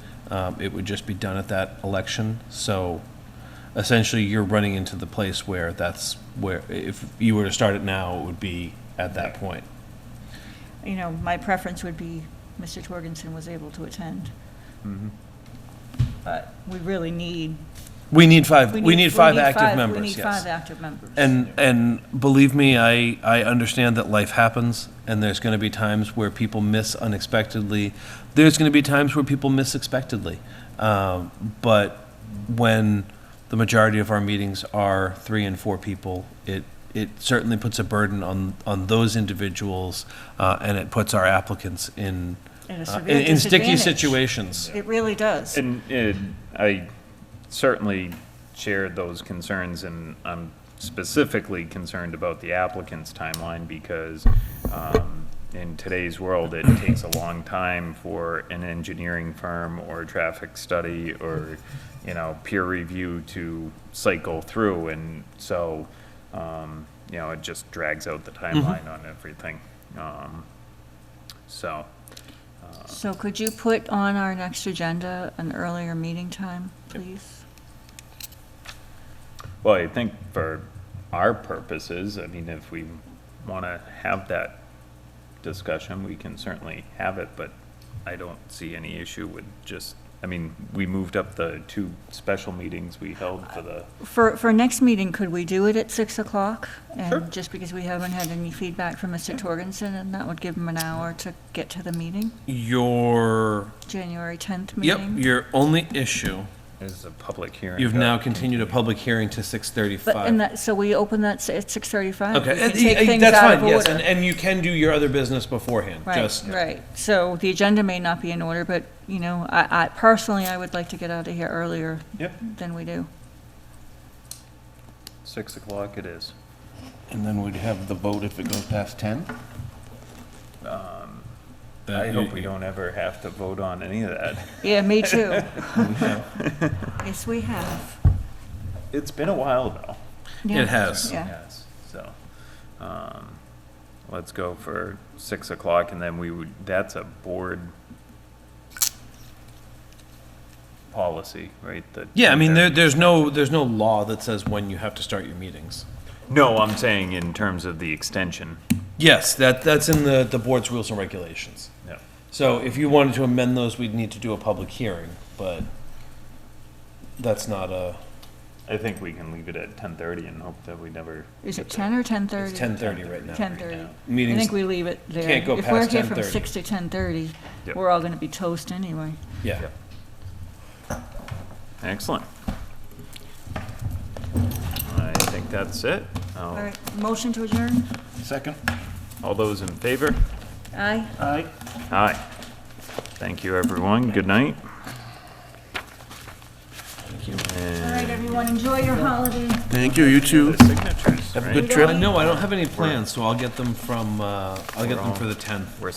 it would just be done at that election. So essentially, you're running into the place where that's where, if you were to start it now, it would be at that point. You know, my preference would be Mr. Torgensen was able to attend. But we really need. We need five active members, We need yes. 5 active members. And believe me, I understand that life happens, and there's going to be times where people miss unexpectedly. There's going to be times where people miss expectedly. But when the majority of our meetings are 3 and 4 people, it certainly puts a burden on those individuals, and it puts our applicants in At a severe in sticky disadvantage. situations. It really does. And I certainly shared those concerns, and I'm specifically concerned about the applicant's timeline because in today's world, it takes a long time for an engineering firm or a traffic study or, peer review to cycle through. And so, it just drags out the timeline on everything. So could you put on our next agenda an earlier meeting time, please? Well, I think for our purposes, I mean, if we want to have that discussion, we can certainly have it, but I don't see any issue with we moved up the 2 special meetings we held for the. For next meeting, could we do it at 6 o'clock? Sure. And just because we haven't had any feedback from Mr. Torgensen, and that would give him an hour to get to the meeting, Your January 10th meeting? your only issue, Is a public hearing. you've now continued a public hearing to But, 6:35. so we open that at 6:35? Okay, We can take things that's out of fine, yes, order. and you can do your other business beforehand, Right, just. right. So the agenda may not be in order, but, I personally, I would like to get out of here earlier Yep, than we do. 6 o'clock it is. And then we'd have the vote if it goes past 10? I hope we don't ever have to vote on any of that. Yeah, me too. Yes, we have. It's been a while though. Yeah. It has. Yeah. Yes, so, let's go for 6 o'clock and then that's a board policy, right? Yeah, I mean, there's no law that says when you have to start your meetings. No, I'm saying in terms of the extension. Yes, that's in the board's rules and regulations. No. So if you wanted to amend those, we'd need to do a public hearing, but that's not a, I think we can leave it at 10:30 and hope that we never. Is it 10 or 10:30? it's 10:30 right now. 10:30. I Meetings think we leave it there. can't go If we're past here from 10:30. 6 to 10:30, Yep. we're all going to be toast anyway. Yeah. Excellent. I think that's it. All right, motion to adjourn? Second? All those in favor? Aye. Aye. Aye. Thank you, everyone. Good night. All right, everyone, enjoy your holiday. Thank you, you too. The signatures, Have a right? good trip. No, I don't have any plans, so I'll get them from, I'll get them for the 10th. We're